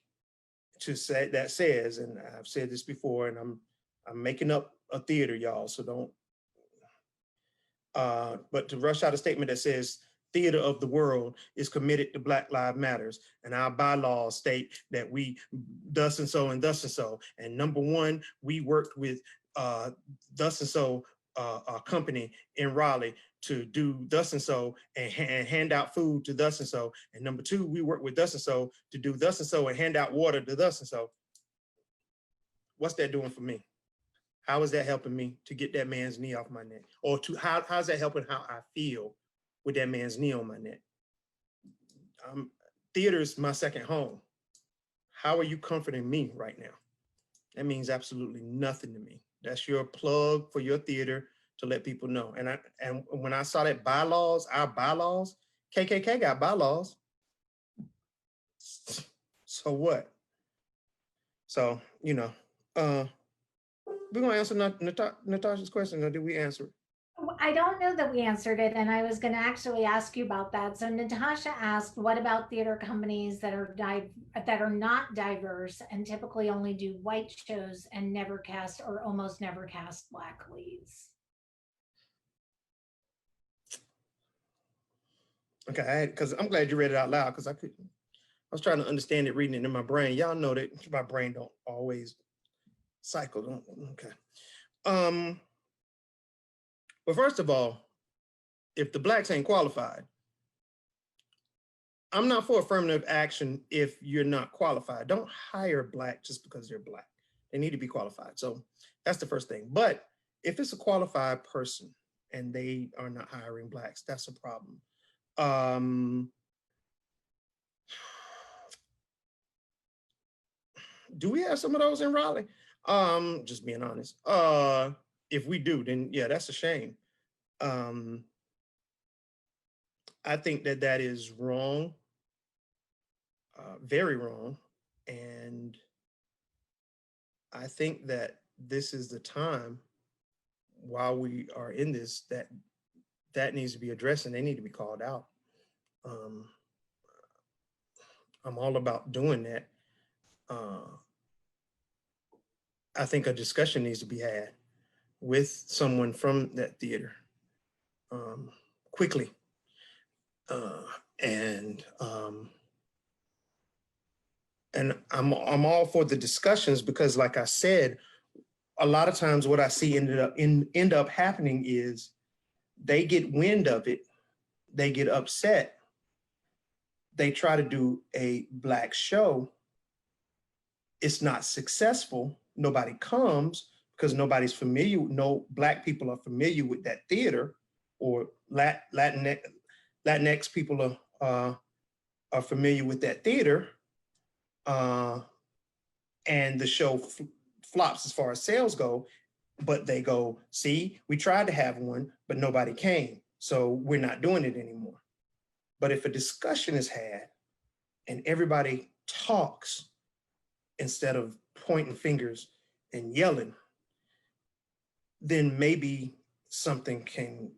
to say that says, and I've said this before, and I'm making up a theater, y'all, so don't. But to rush out a statement that says theater of the world is committed to Black Lives Matters, and our bylaws state that we thus and so and thus and so. And number one, we worked with thus and so a company in Raleigh to do thus and so and hand out food to thus and so. And number two, we work with thus and so to do thus and so and hand out water to thus and so. What's that doing for me? How is that helping me to get that man's knee off my neck? Or how's that helping how I feel with that man's knee on my neck? Theater is my second home. How are you comforting me right now? That means absolutely nothing to me. That's your plug for your theater to let people know. And when I saw that bylaws, our bylaws, KKK got bylaws. So what? So, we're gonna answer Natasha's question, or did we answer it? I don't know that we answered it, and I was going to actually ask you about that. So Natasha asked, "What about theater companies that are not diverse and typically only do white shows and never cast or almost never cast Black leads?" Okay, because I'm glad you read it out loud, because I was trying to understand it, reading it in my brain. Y'all know that my brain don't always cycle. Okay. But first of all, if the Blacks ain't qualified, I'm not for affirmative action if you're not qualified. Don't hire Black just because they're Black. They need to be qualified. So that's the first thing. But if it's a qualified person and they are not hiring Blacks, that's a problem. Do we have some of those in Raleigh? Just being honest. If we do, then yeah, that's a shame. I think that is wrong, very wrong. And I think that this is the time, while we are in this, that needs to be addressed and they need to be called out. I'm all about doing that. I think a discussion needs to be had with someone from that theater quickly. And I'm all for the discussions, because like I said, a lot of times what I see end up happening is they get wind of it, they get upset, they try to do a Black show, it's not successful, nobody comes because nobody's familiar, no Black people are familiar with that theater, or Latinx people are familiar with that theater, and the show flops as far as sales go, but they go, see, we tried to have one, but nobody came, so we're not doing it anymore. But if a discussion is had and everybody talks instead of pointing fingers and yelling, then maybe something can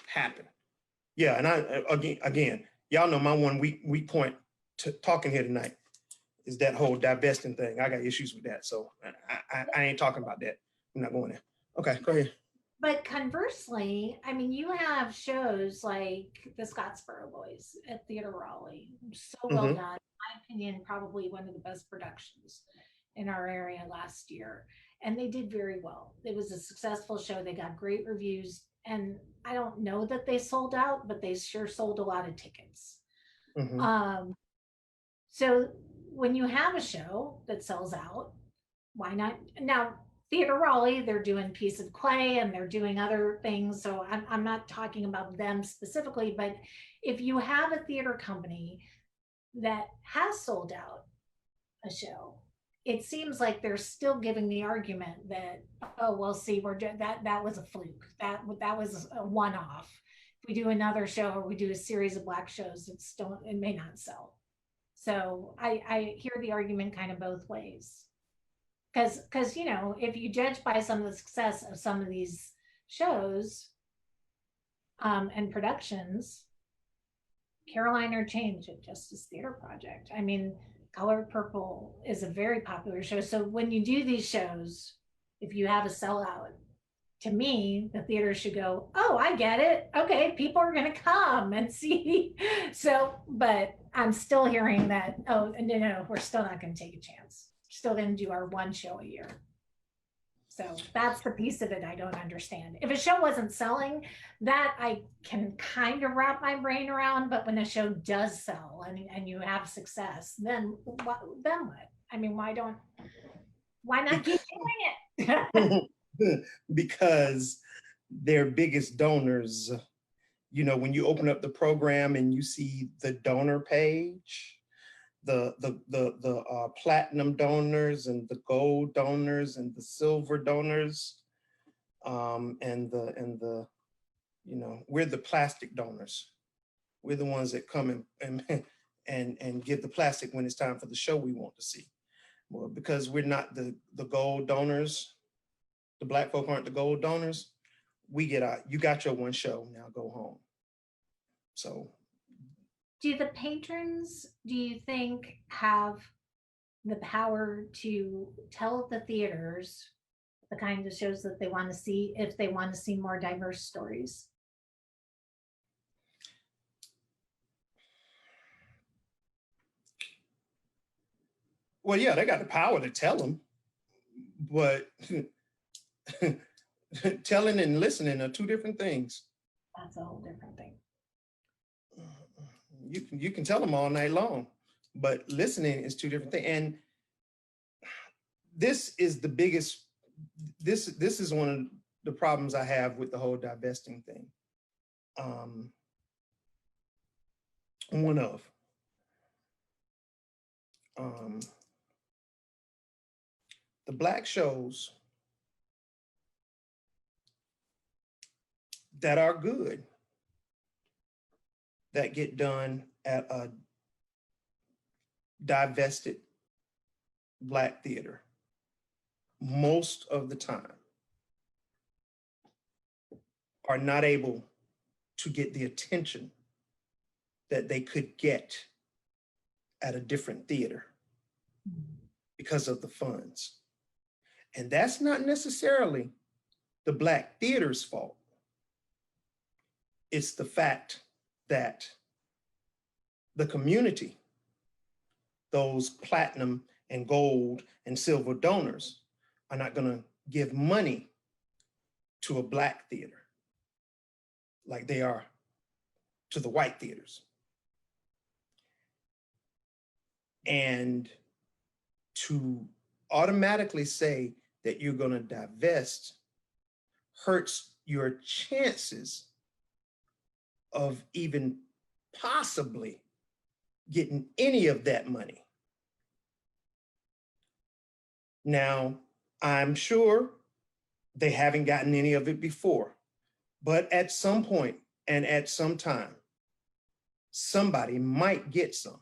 happen. Yeah, and I again, y'all know my one weak point to talking here tonight is that whole divesting thing. I got issues with that, so I ain't talking about that. I'm not going there. Okay, go ahead. But conversely, I mean, you have shows like the Scottsboro Boys at Theater Raleigh, so well Mm-hmm. done. In my opinion, probably one of the best productions in our area last year. And they did very well. It was a successful show. They got great reviews. And I don't know that they sold out, but they sure sold a lot of tickets. Mm-hmm. Um, so when you have a show that sells out, why not? Now, Theater Raleigh, they're doing Piece of Clay and they're doing other things. So I'm not talking about them specifically, but if you have a theater company that has sold out a show, it seems like they're still giving the argument that, oh well, see, that was a fluke, that was a one-off. If we do another show or we do a series of black shows, it may not sell. So I hear the argument kind of both ways, because if you judge by some of the success of some of these shows and productions, Caroline or Change at Justice Theater Project, I mean, Color Purple is a very popular show. So when you do these shows, if you have a sellout, to me, the theater should go, oh, I get it. Okay, people are going to come and see. So, but I'm still hearing that, oh, no, we're still not going to take a chance. We're still going to do our one show a year. So that's the piece of it I don't understand. If a show wasn't selling, that I can kind of wrap my brain around. But when a show does sell and you have success, then what? Then what? I mean, why not keep doing it? Because their biggest donors, when you open up the program and you see the donor page, the platinum donors and the gold donors and the silver donors, and the we're the plastic donors. We're the ones that come and give the plastic when it's time for the show we want to see. Well, because we're not the gold donors, the black folk aren't the gold donors. We get out. You got your one show, now go home. So do the patrons, do you think, have the power to tell the theaters the kind of shows that they want to see if they want to see more diverse stories? well, yeah, they got the power to tell them, but telling and listening are two different things. That's a whole different thing. You can tell them all night long, but listening is two different things. And this is the biggest. This is one of the problems I have with the whole divesting thing. One of the black shows that are good, that get done at a divested black theater, most of the time are not able to get the attention that they could get at a different theater because of the funds. And that's not necessarily the black theater's fault. It's the fact that the community, those platinum and gold and silver donors, are not going to give money to a black theater like they are to the white theaters. And to automatically say that you're going to divest hurts your chances of even possibly getting any of that money. Now, I'm sure they haven't gotten any of it before, but at some point and at some time, somebody might get some.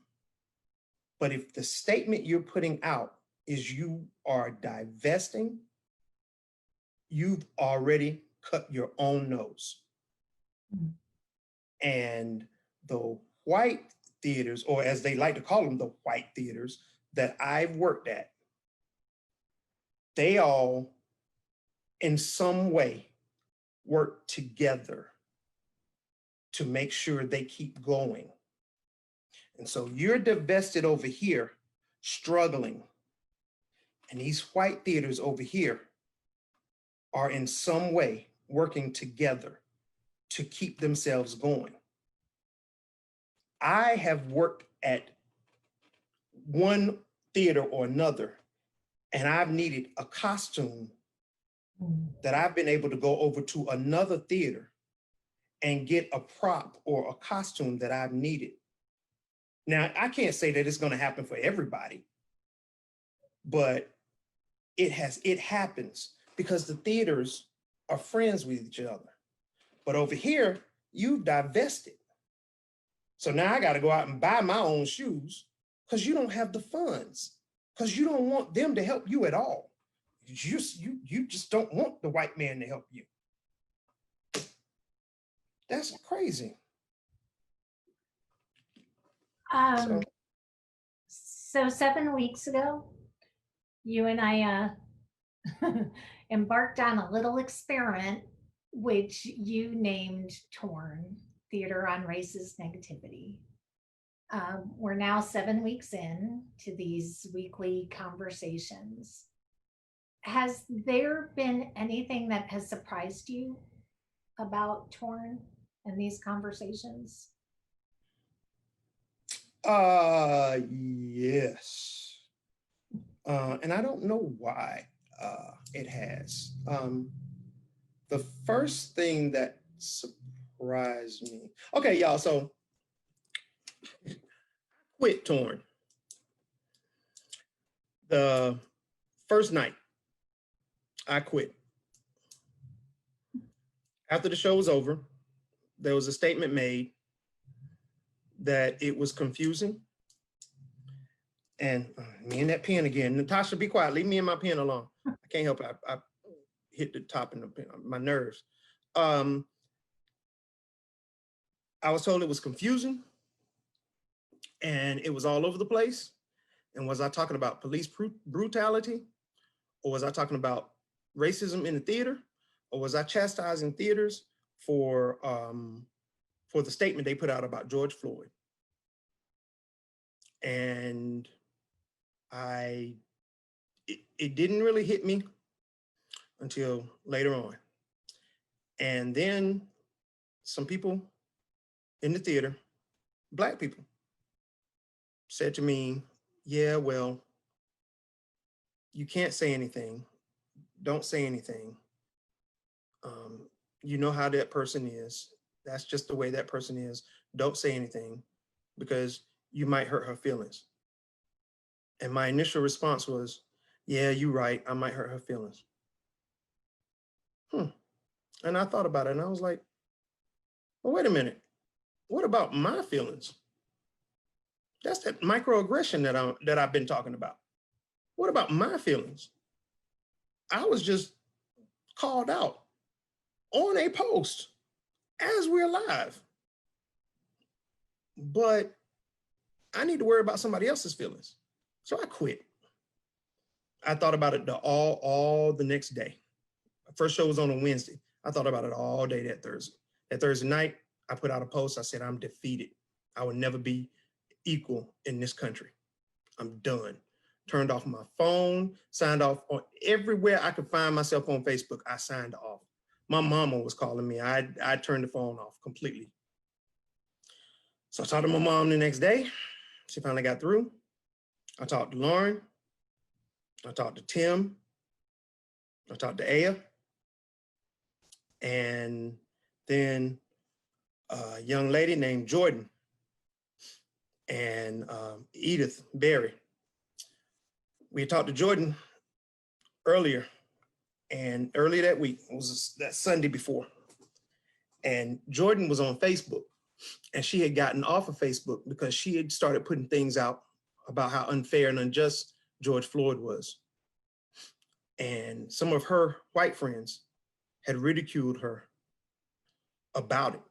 But if the statement you're putting out is you are divesting, you've already cut your own nose. Mm-hmm. And the white theaters, or as they like to call them, the white theaters that I've worked at, they all in some way work together to make sure they keep going. And so you're divested over here, struggling. And these white theaters over here are in some way working together to keep themselves going. I have worked at one theater or another, and I've needed a costume that I've been able to go over to another theater and get a prop or a costume that I've needed. Now, I can't say that it's going to happen for everybody, but it happens because the theaters are friends with each other. But over here, you've divested. So now I got to go out and buy my own shoes because you don't have the funds, because you don't want them to help you at all. You just don't want the white man to help you. That's crazy. So 7 weeks ago, you and I embarked on a little experiment, which you named Torn, Theater on Racist Negativity. We're now 7 weeks in to these weekly conversations. Has there been anything that has surprised you about Torn and these conversations? Yes. And I don't know why it has. The first thing that surprised me. Okay, y'all, so quit Torn. The first night, I quit. After the show was over, there was a statement made that it was confusing. And me and that pen again. Natasha, be quiet. Leave me and my pen alone. I can't help it. I hit the top of my nerves. I was told it was confusing and it was all over the place. And was I talking about police brutality? Or was I talking about racism in the theater? Or was I chastising theaters for the statement they put out about George Floyd? And it didn't really hit me until later on. And then some people in the theater, Black people, said to me, yeah, well, you can't say anything. Don't say anything. You know how that person is. That's just the way that person is. Don't say anything because you might hurt her feelings. And my initial response was, yeah, you're right. I might hurt her feelings. And I thought about it and I was like, well, wait a minute. What about my feelings? That's that microaggression that I've been talking about. What about my feelings? I was just called out on a post as we're live. But I need to worry about somebody else's feelings. So I quit. I thought about it all the next day. The first show was on a Wednesday. I thought about it all day that Thursday. That Thursday night, I put out a post. I said, I'm defeated. I will never be equal in this country. I'm done. Turned off my phone, signed off on everywhere I could find myself on Facebook. I signed off. My mama was calling me. I turned the phone off completely. So I talked to my mom the next day. She finally got through. I talked to Lauren. I talked to Tim. I talked to Aya. And then a young lady named Jordan and Edith Berry. We talked to Jordan earlier, and earlier that week, it was that Sunday before. And Jordan was on Facebook, and she had gotten off of Facebook because she had started putting things out about how unfair and unjust George Floyd was. And some of her white friends had ridiculed her about it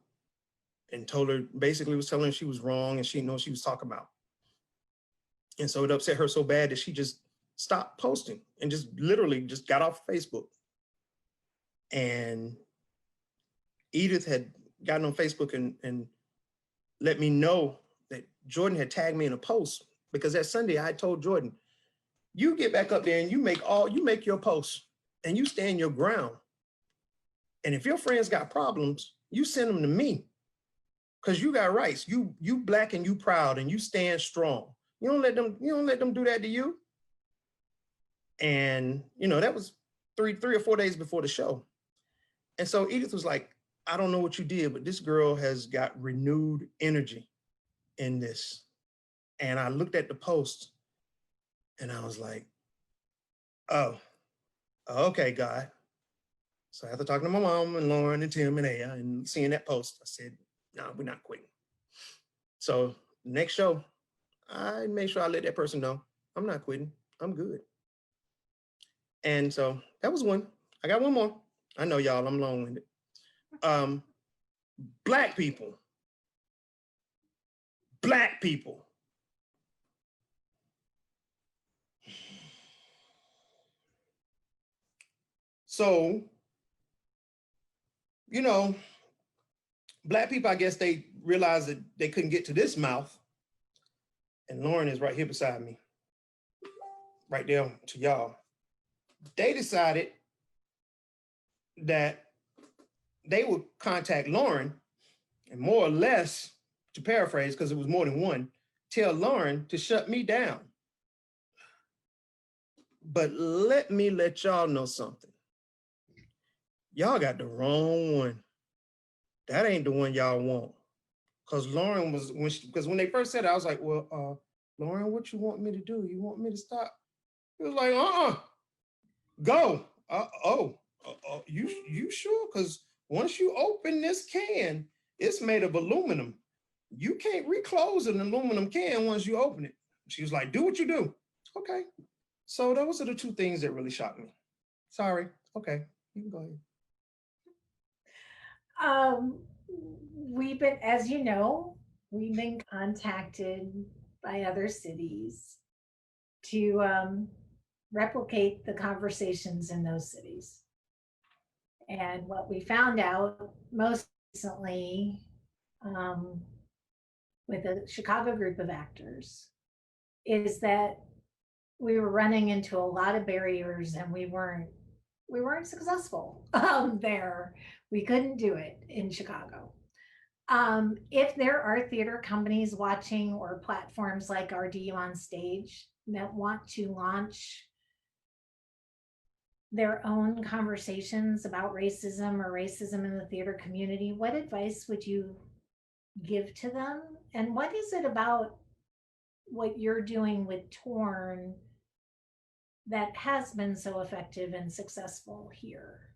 and told her, basically was telling her she was wrong and she didn't know what she was talking about. And so it upset her so bad that she just stopped posting and just literally just got off Facebook. And Edith had gotten on Facebook and let me know that Jordan had tagged me in a post, because that Sunday I told Jordan, you get back up there and you make your posts and you stand your ground. And if your friends got problems, you send them to me, because you got rights. You Black and you proud and you stand strong. You don't let them do that to you. And that was three or 4 days before the show. And so Edith was like, I don't know what you did, but this girl has got renewed energy in this. And I looked at the post and I was like, oh, okay, God. So after talking to my mom and Lauren and Tim and Aya and seeing that post, I said, no, we're not quitting. So next show, I made sure I let that person know I'm not quitting. I'm good. And so that was one. I got one more. I know y'all, I'm long-winded. Black people. So, Black people, I guess they realized that they couldn't get to this mouth. And Lauren is right here beside me, right there to y'all. They decided that they would contact Lauren and more or less, to paraphrase, because it was more than one, tell Lauren to shut me down. But let me let y'all know something. Y'all got the wrong one. That ain't the one y'all want. Because Lauren was, because when they first said it, I was like, well, Lauren, what you want me to do? You want me to stop? It was like, go. You sure? Because once you open this can, it's made of aluminum. You can't reclose an aluminum can once you open it. She was like, do what you do. Okay. So those are the two things that really shocked me. Sorry. Okay, you can go ahead. We've been, as you know, we've been contacted by other cities to replicate the conversations in those cities. And what we found out most recently with a Chicago group of actors is that we were running into a lot of barriers and we weren't successful there. We couldn't do it in Chicago. If there are theater companies watching or platforms like RDU on Stage that want to launch their own conversations about racism or racism in the theater community, what advice would you give to them? And what is it about what you're doing with Torn that has been so effective and successful here?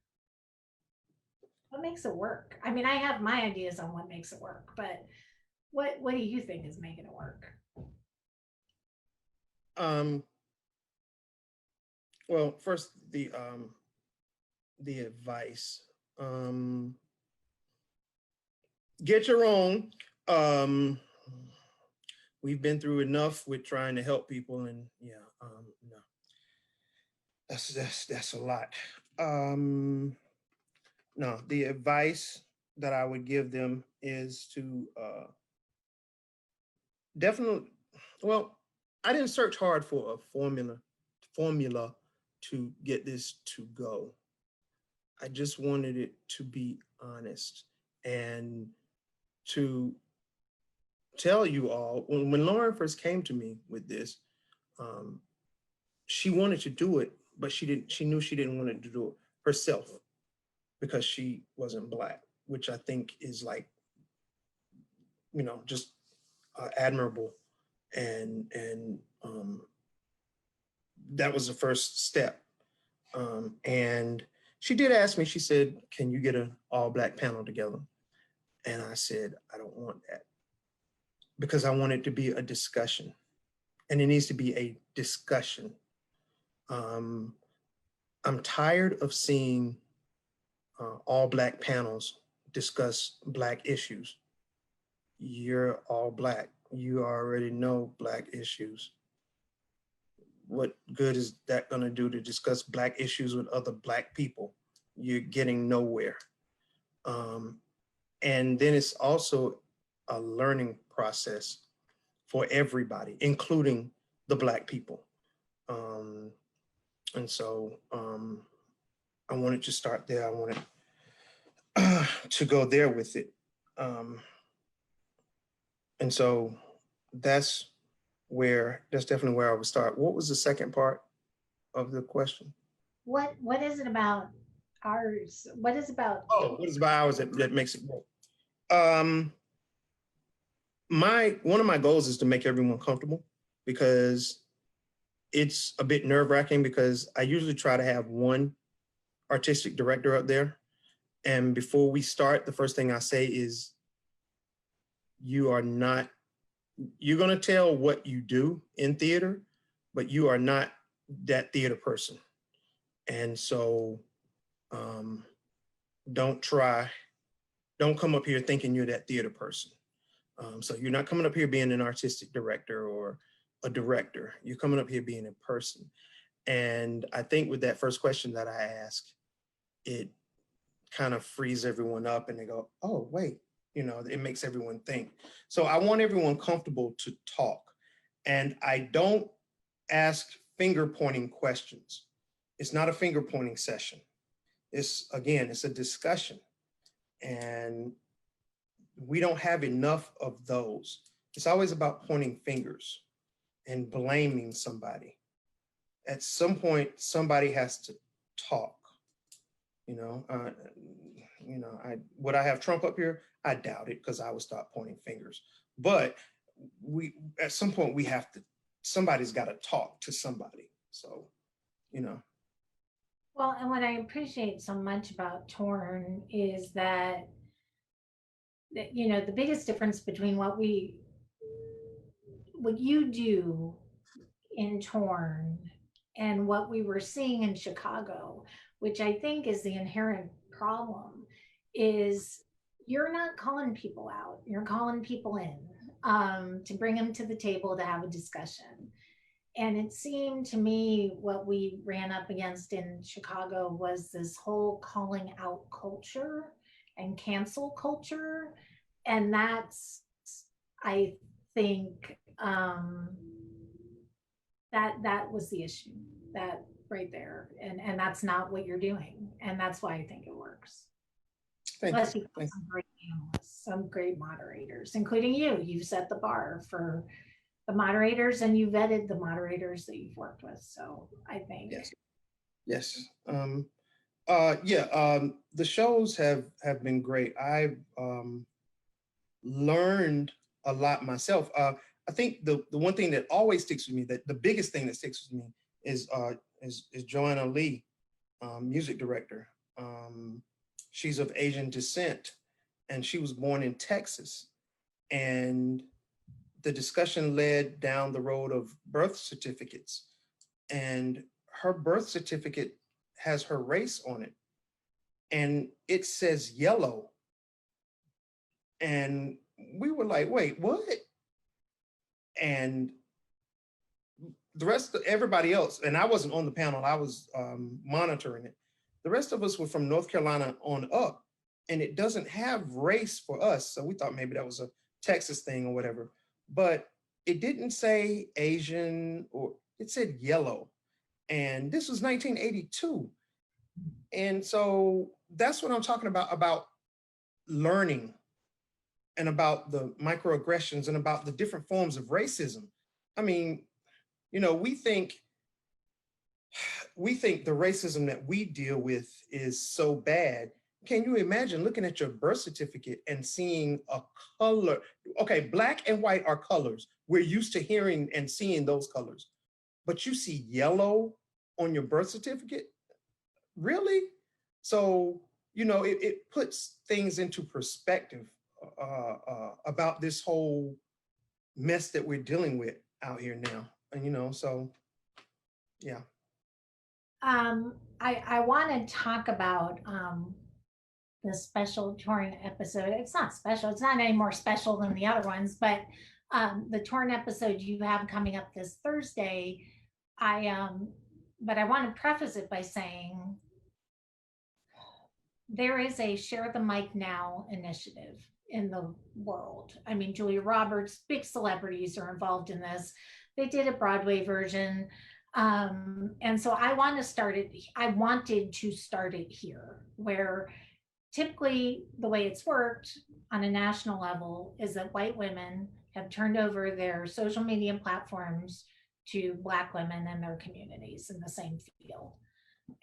What makes it work? I mean, I have my ideas on what makes it work, but what do you think is making it work? Well, first the advice. Get your own. We've been through enough with trying to help people, and no, that's a lot. No, the advice that I would give them is to definitely. Well, I didn't search hard for a formula to get this to go. I just wanted it to be honest and to tell you all, when Lauren first came to me with this, she wanted to do it, but she knew she didn't want to do it herself because she wasn't Black, which I think is like, just admirable. And that was the first step. And she did ask me, she said, can you get an all Black panel together? And I said, I don't want that, because I want it to be a discussion, and it needs to be a discussion. I'm tired of seeing all Black panels discuss Black issues. You're all Black. You already know Black issues. What good is that going to do to discuss Black issues with other Black people? you're getting nowhere. And then it's also a learning process for everybody, including the Black people. And so I wanted to start there. I wanted to go there with it. And so that's definitely where I would start. What was the second part of the question? What is it about ours? What is about Oh, what is about ours that makes it work? One of my goals is to make everyone comfortable, because it's a bit nerve-wracking, because I usually try to have one artistic director up there. And before we start, the first thing I say is, you're going to tell what you do in theater, but you are not that theater person. And so don't come up here thinking you're that theater person. So you're not coming up here being an artistic director or a director. You're coming up here being a person. And I think with that first question that I asked, it kind of frees everyone up, and they go, oh, wait, it makes everyone think. So I want everyone comfortable to talk. And I don't ask finger pointing questions. It's not a finger pointing session. It's a discussion. And we don't have enough of those. It's always about pointing fingers and blaming somebody. At some point, somebody has to talk. Would I have Trump up here? I doubt it, because I would start pointing fingers. But at some point somebody's got to talk to somebody. So, Well, and what I appreciate so much about Torn is that the biggest difference between what you do in Torn and what we were seeing in Chicago, which I think is the inherent problem, is you're not calling people out. You're calling people in to bring them to the table to have a discussion. And it seemed to me what we ran up against in Chicago was this whole calling out culture and cancel culture. And that's, I think, that was the issue, that right there. And that's not what you're doing. And that's why I think it works. Plus, you have some great analysts, some great moderators, including you. You've set the bar for the moderators, and you vetted the moderators that you've worked with. So I think yes. The shows have been great. I've learned a lot myself. I think the one thing that always sticks with me, that the biggest thing that sticks with me is Joanna Lee, music director. She's of Asian descent, and she was born in Texas. And the discussion led down the road of birth certificates. And her birth certificate has her race on it. And it says yellow. And we were like, wait, what? And the rest of everybody else, and I wasn't on the panel, I was monitoring it. The rest of us were from North Carolina on up, and it doesn't have race for us. So we thought maybe that was a Texas thing or whatever, but it didn't say Asian, or it said yellow. And this was 1982. And so that's what I'm talking about learning, and about the microaggressions, and about the different forms of racism. I mean, we think the racism that we deal with is so bad. Can you imagine looking at your birth certificate and seeing a color? Okay, black and white are colors. We're used to hearing and seeing those colors, but you see yellow on your birth certificate? Really? So, it puts things into perspective about this whole mess that we're dealing with out here now. And, so, yeah. I want to talk about the special Torn episode. It's not special. It's not any more special than the other ones, but the Torn episode you have coming up this Thursday. But I want to preface it by saying there is a Share the Mic Now initiative in the world. I mean, Julia Roberts, big celebrities are involved in this. They did a Broadway version. And so I wanted to start it here, where typically the way it's worked on a national level is that white women have turned over their social media platforms to Black women in their communities in the same field.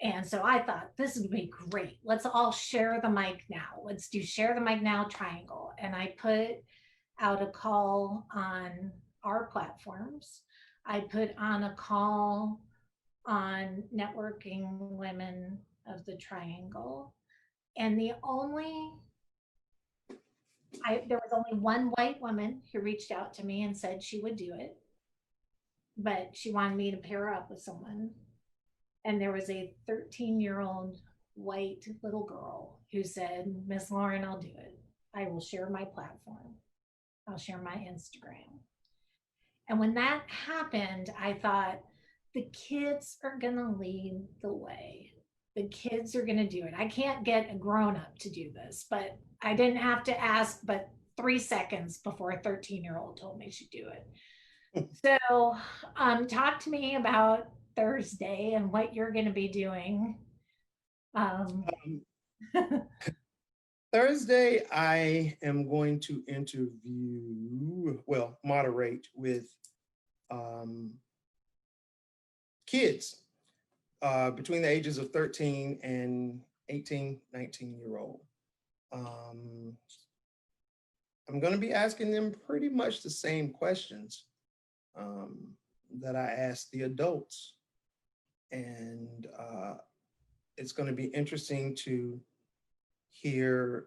And so I thought this would be great. Let's all share the mic now. Let's do Share the Mic Now triangle. And I put out a call on our platforms. I put on a call on networking women of the triangle. And there was only one white woman who reached out to me and said she would do it, but she wanted me to pair up with someone. And there was a 13-year-old white little girl who said, Miss Lauren, I'll do it. I will share my platform. I'll share my Instagram. And when that happened, I thought, the kids are going to lead the way. The kids are going to do it. I can't get a grown up to do this, but I didn't have to ask but 3 seconds before a 13-year-old told me she'd do it. So talk to me about Thursday and what you're going to be doing. Thursday, I am going to moderate with kids between the ages of 13 and 18, 19-year-old. I'm going to be asking them pretty much the same questions that I asked the adults. And it's going to be interesting to hear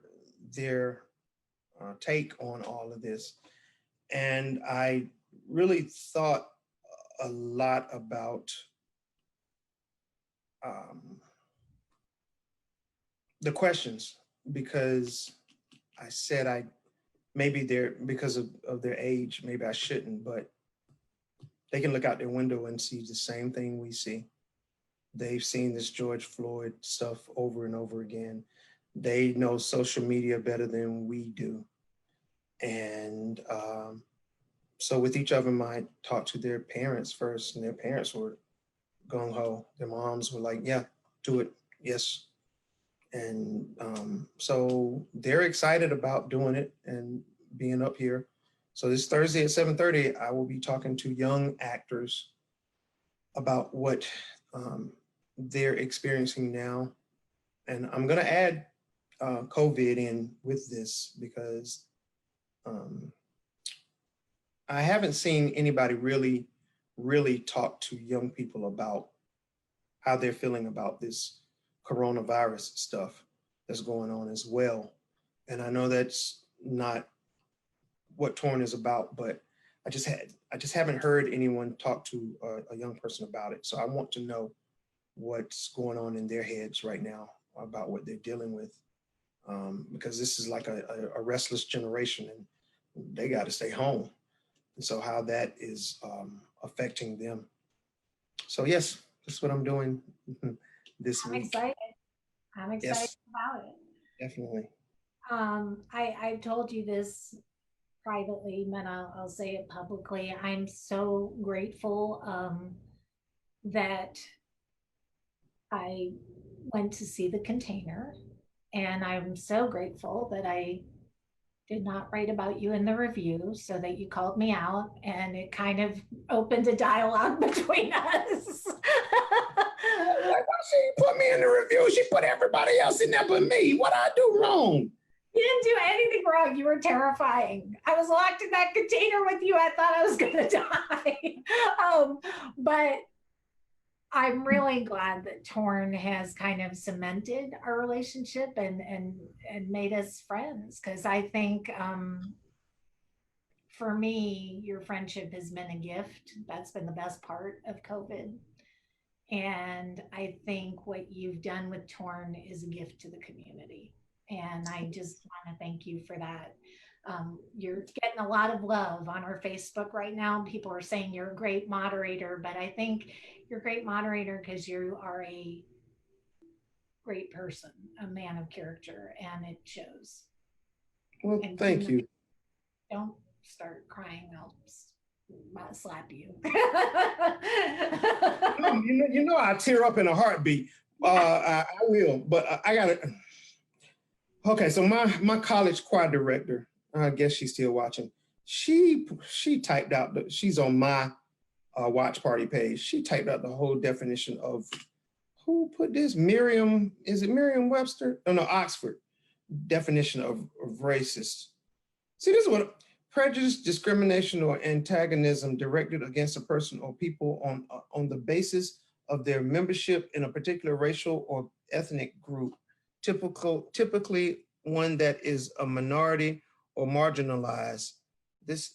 their take on all of this. And I really thought a lot about the questions, because I said maybe they're, because of their age, maybe I shouldn't, but they can look out their window and see the same thing we see. They've seen this George Floyd stuff over and over again. They know social media better than we do. And so with each of them, I talked to their parents first, and their parents were gung-ho. Their moms were like, yeah, do it, yes. And so they're excited about doing it and being up here. So this Thursday at 7:30, I will be talking to young actors about what they're experiencing now. And I'm gonna add COVID in with this, because I haven't seen anybody really talk to young people about how they're feeling about this coronavirus stuff that's going on as well. And I know that's not what Torn is about, but I just haven't heard anyone talk to a young person about it. So I want to know what's going on in their heads right now about what they're dealing with, because this is like a restless generation, and they got to stay home. And so how that is affecting them. So yes, that's what I'm doing this week. Excited. I'm excited Yes, about it. definitely. I've told you this privately, but I'll say it publicly. I'm so grateful that I went to see The Container, and I'm so grateful that I did not write about you in the review, so that you called me out, and it kind of opened a dialogue between us. Like, why she put me in the review? She put everybody else in there but me. What I do wrong? You didn't do anything wrong. You were terrifying. I was locked in that container with you. I thought I was going to die. But I'm really glad that Torn has kind of cemented our relationship and made us friends, because I think for me, your friendship has been a gift. That's been the best part of COVID. And I think what you've done with Torn is a gift to the community. And I just want to thank you for that. You're getting a lot of love on our Facebook right now. People are saying you're a great moderator, but I think you're a great moderator because you are a great person, a man of character, and it shows. Well, And thank you. don't start crying. I'll slap you. I tear up in a heartbeat. I will, but I gotta. Okay, so my college choir director, I guess she's still watching. She typed out she's on my watch party page. She typed out the whole definition of who put this Merriam. Is it Merriam-Webster? Oh no, Oxford definition of racist. See, this is what prejudice, discrimination, or antagonism directed against a person or people on the basis of their membership in a particular racial or ethnic group, typically one that is a minority or marginalized. This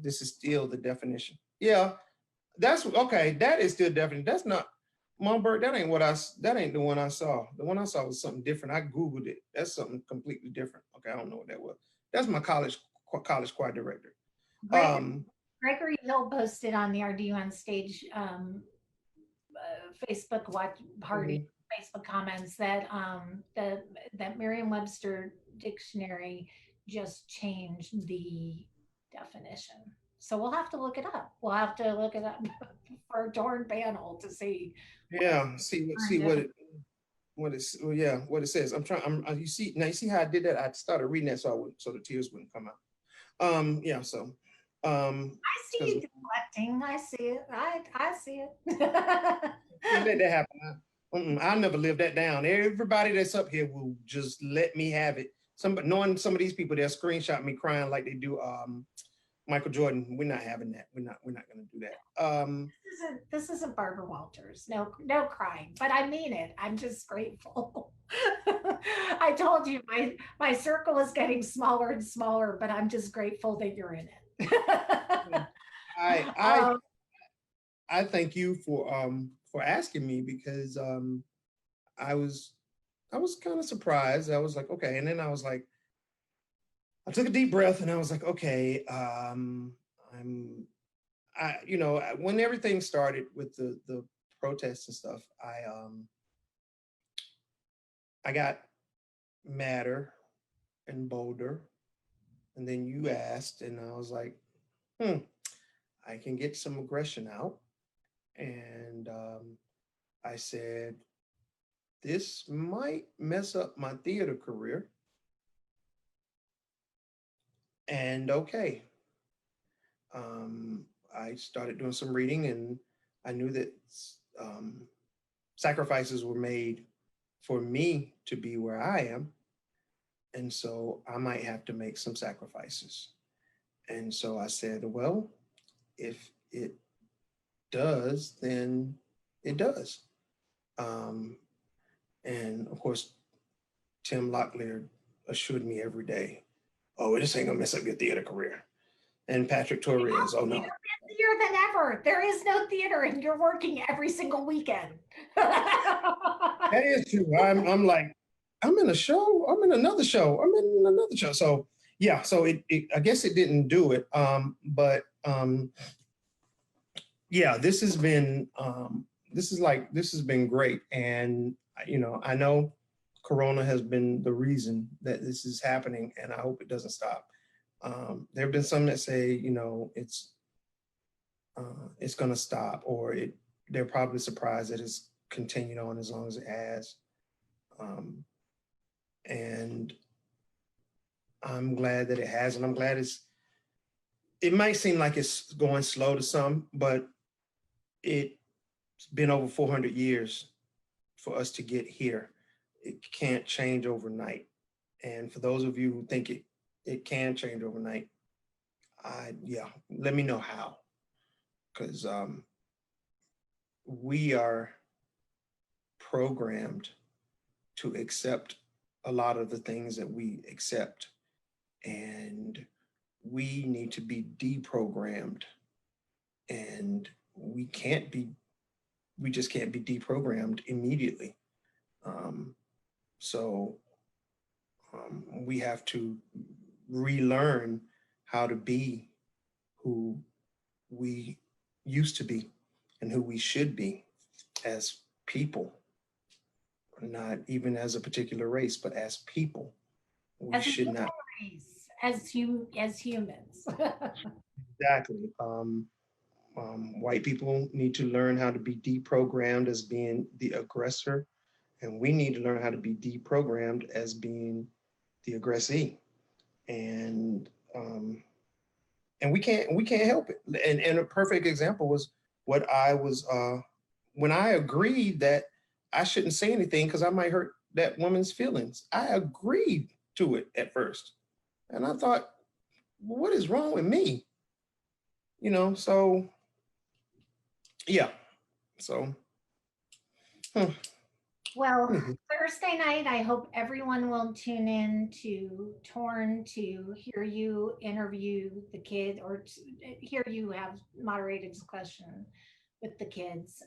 is still the definition. Yeah, that's okay. That is still definition. That's not Monberg. That ain't the one I saw. The one I saw was something different. I Googled it. That's something completely different. Okay, I don't know what that was. That's my college choir director. Gregory Hill posted on the RDU on Stage Facebook watch party, Facebook comments that that Merriam-Webster dictionary just changed the definition. So we'll have to look it up. We'll have to look it up for a torn panel to see. Yeah, see what it says. You see how I did that? I started reading that so the tears wouldn't come out. I see you deflecting. I see it. I see it. Let that happen. I'll never live that down. Everybody that's up here will just let me have it. Knowing some of these people, they'll screenshot me crying like they do Michael Jordan. We're not having that. We're not going to do that. This isn't Barbara Walters. No crying. But I mean it. I'm just grateful. I told you my circle is getting smaller and smaller, but I'm just grateful that you're in it. I thank you for asking me, because I was kind of surprised. I was like, okay, and then I was like, I took a deep breath and I was like, okay, when everything started with the protests and stuff, I got madder and bolder, and then you asked, and I was like, I can get some aggression out, and I said, this might mess up my theater career. And okay, I started doing some reading, and I knew that sacrifices were made for me to be where I am. And so I might have to make some sacrifices. And so I said, well, if it does, then it does. And of course, Tim Locklear assured me every day, oh, this ain't gonna mess up your theater career. And Patrick Torres, oh no. Busier than ever. There is no theater, and you're working every single weekend. That is true. I'm like, I'm in a show. I'm in another show. I'm in another show. So yeah. So it I guess it didn't do it. But yeah, this has been great. And I know Corona has been the reason that this is happening, and I hope it doesn't stop. There have been some that say, it's going to stop, or they're probably surprised that it's continued on as long as it has. And I'm glad that it has, and I'm glad it might seem like it's going slow to some, but it's been over 400 years for us to get here. It can't change overnight. And for those of you who think it can change overnight, let me know how. Because we are programmed to accept a lot of the things that we accept, and we need to be deprogrammed, and we just can't be deprogrammed immediately. So we have to relearn how to be who we used to be and who we should be as people. not even as a particular race, but as people. We As a should human not. race, as humans. Exactly. White people need to learn how to be deprogrammed as being the aggressor, and we need to learn how to be deprogrammed as being the aggressee. And we can't help it. And a perfect example was what I was when I agreed that I shouldn't say anything because I might hurt that woman's feelings. I agreed to it at first, and I thought, what is wrong with me? So yeah. So Well, anywho. Thursday night, I hope everyone will tune in to Torn to hear you interview the kid or hear you have moderated discussion with the kids.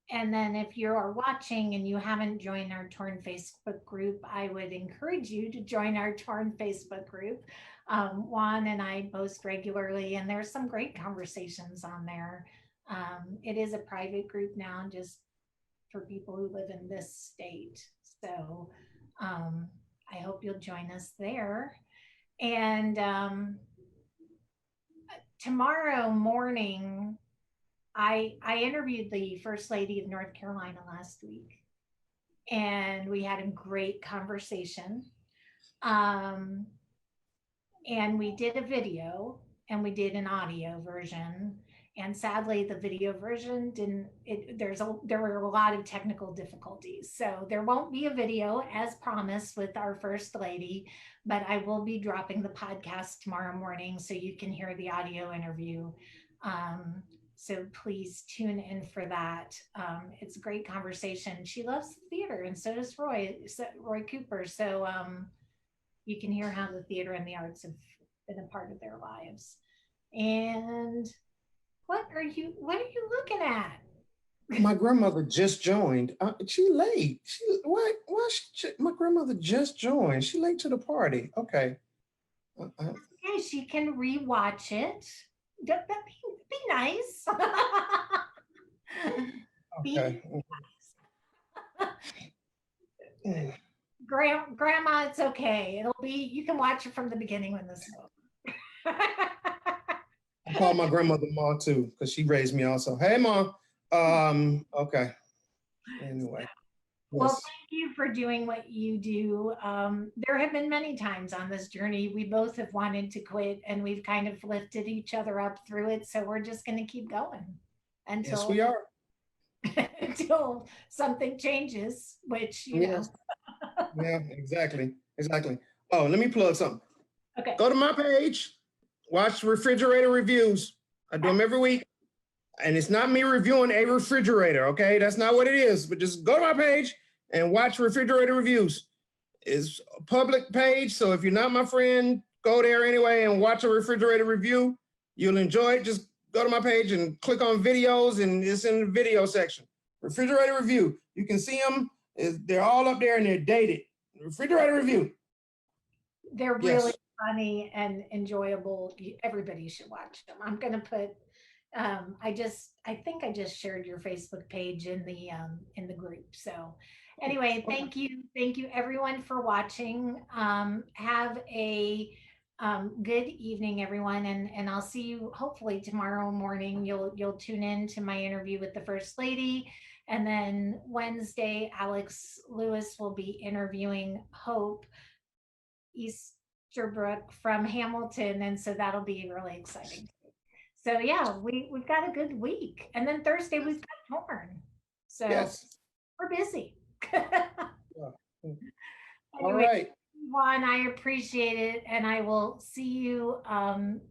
And then if you are watching and you haven't joined our Torn Facebook group, I would encourage you to join our Torn Facebook group. Juan and I post regularly, and there's some great conversations on there. It is a private group now, just for people who live in this state. So I hope you'll join us there. And tomorrow morning, I interviewed the First Lady of North Carolina last week, and we had a great conversation. Um, and we did a video and we did an audio version, and sadly the video version didn't there were a lot of technical difficulties, so there won't be a video as promised with our first lady, but I will be dropping the podcast tomorrow morning so you can hear the audio interview. So please tune in for that. It's a great conversation. She loves the theater, and so does Roy Cooper. So you can hear how the theater and the arts have been a part of their lives. And what are you looking at? My grandmother just joined. She late. My grandmother just joined. She late to the party. Okay. Okay, she can rewatch it. Be nice. Be Okay. Grandma, it's okay. It'll be, you can watch it from the beginning when this is over. I call my grandmother Ma too, because she raised me also. Hey Ma. Okay. Anyway. Well, Yes. thank you for doing what you do. There have been many times on this journey we both have wanted to quit, and we've kind of lifted each other up through it. So we're just going to keep going Yes, until we are. until something changes, which Yes. Yeah, exactly. Exactly. Oh, let me plug something. Okay. Go to my page, watch refrigerator reviews. I do them every week. And it's not me reviewing a refrigerator, okay? That's not what it is. But just go to my page and watch refrigerator reviews. It's a public page, so if you're not my friend, go there anyway and watch a refrigerator review. You'll enjoy it. Just go to my page and click on videos, and it's in the video section. Refrigerator review. You can see them. They're all up there and they're dated. Refrigerator review. They're really funny and enjoyable. Everybody should watch them. I'm going to put I think I just shared your Facebook page in the group. So anyway, thank you everyone for watching. Have a good evening, everyone, and I'll see you hopefully tomorrow morning. You'll tune in to my interview with the First Lady, and then Wednesday, Alex Lewis will be interviewing Hope Easterbrook from Hamilton, and so that'll be really exciting. So yeah, we've got a good week, and then Thursday we've got Torn. So yes. We're busy. All right. Juan, I appreciate it, and I will see you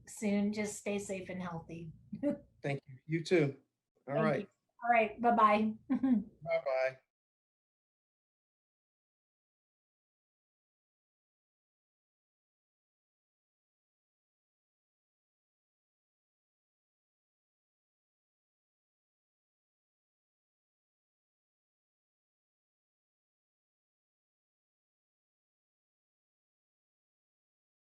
soon. Just stay safe and healthy. Thank you. You too. All right. All right. Bye-bye. Bye-bye.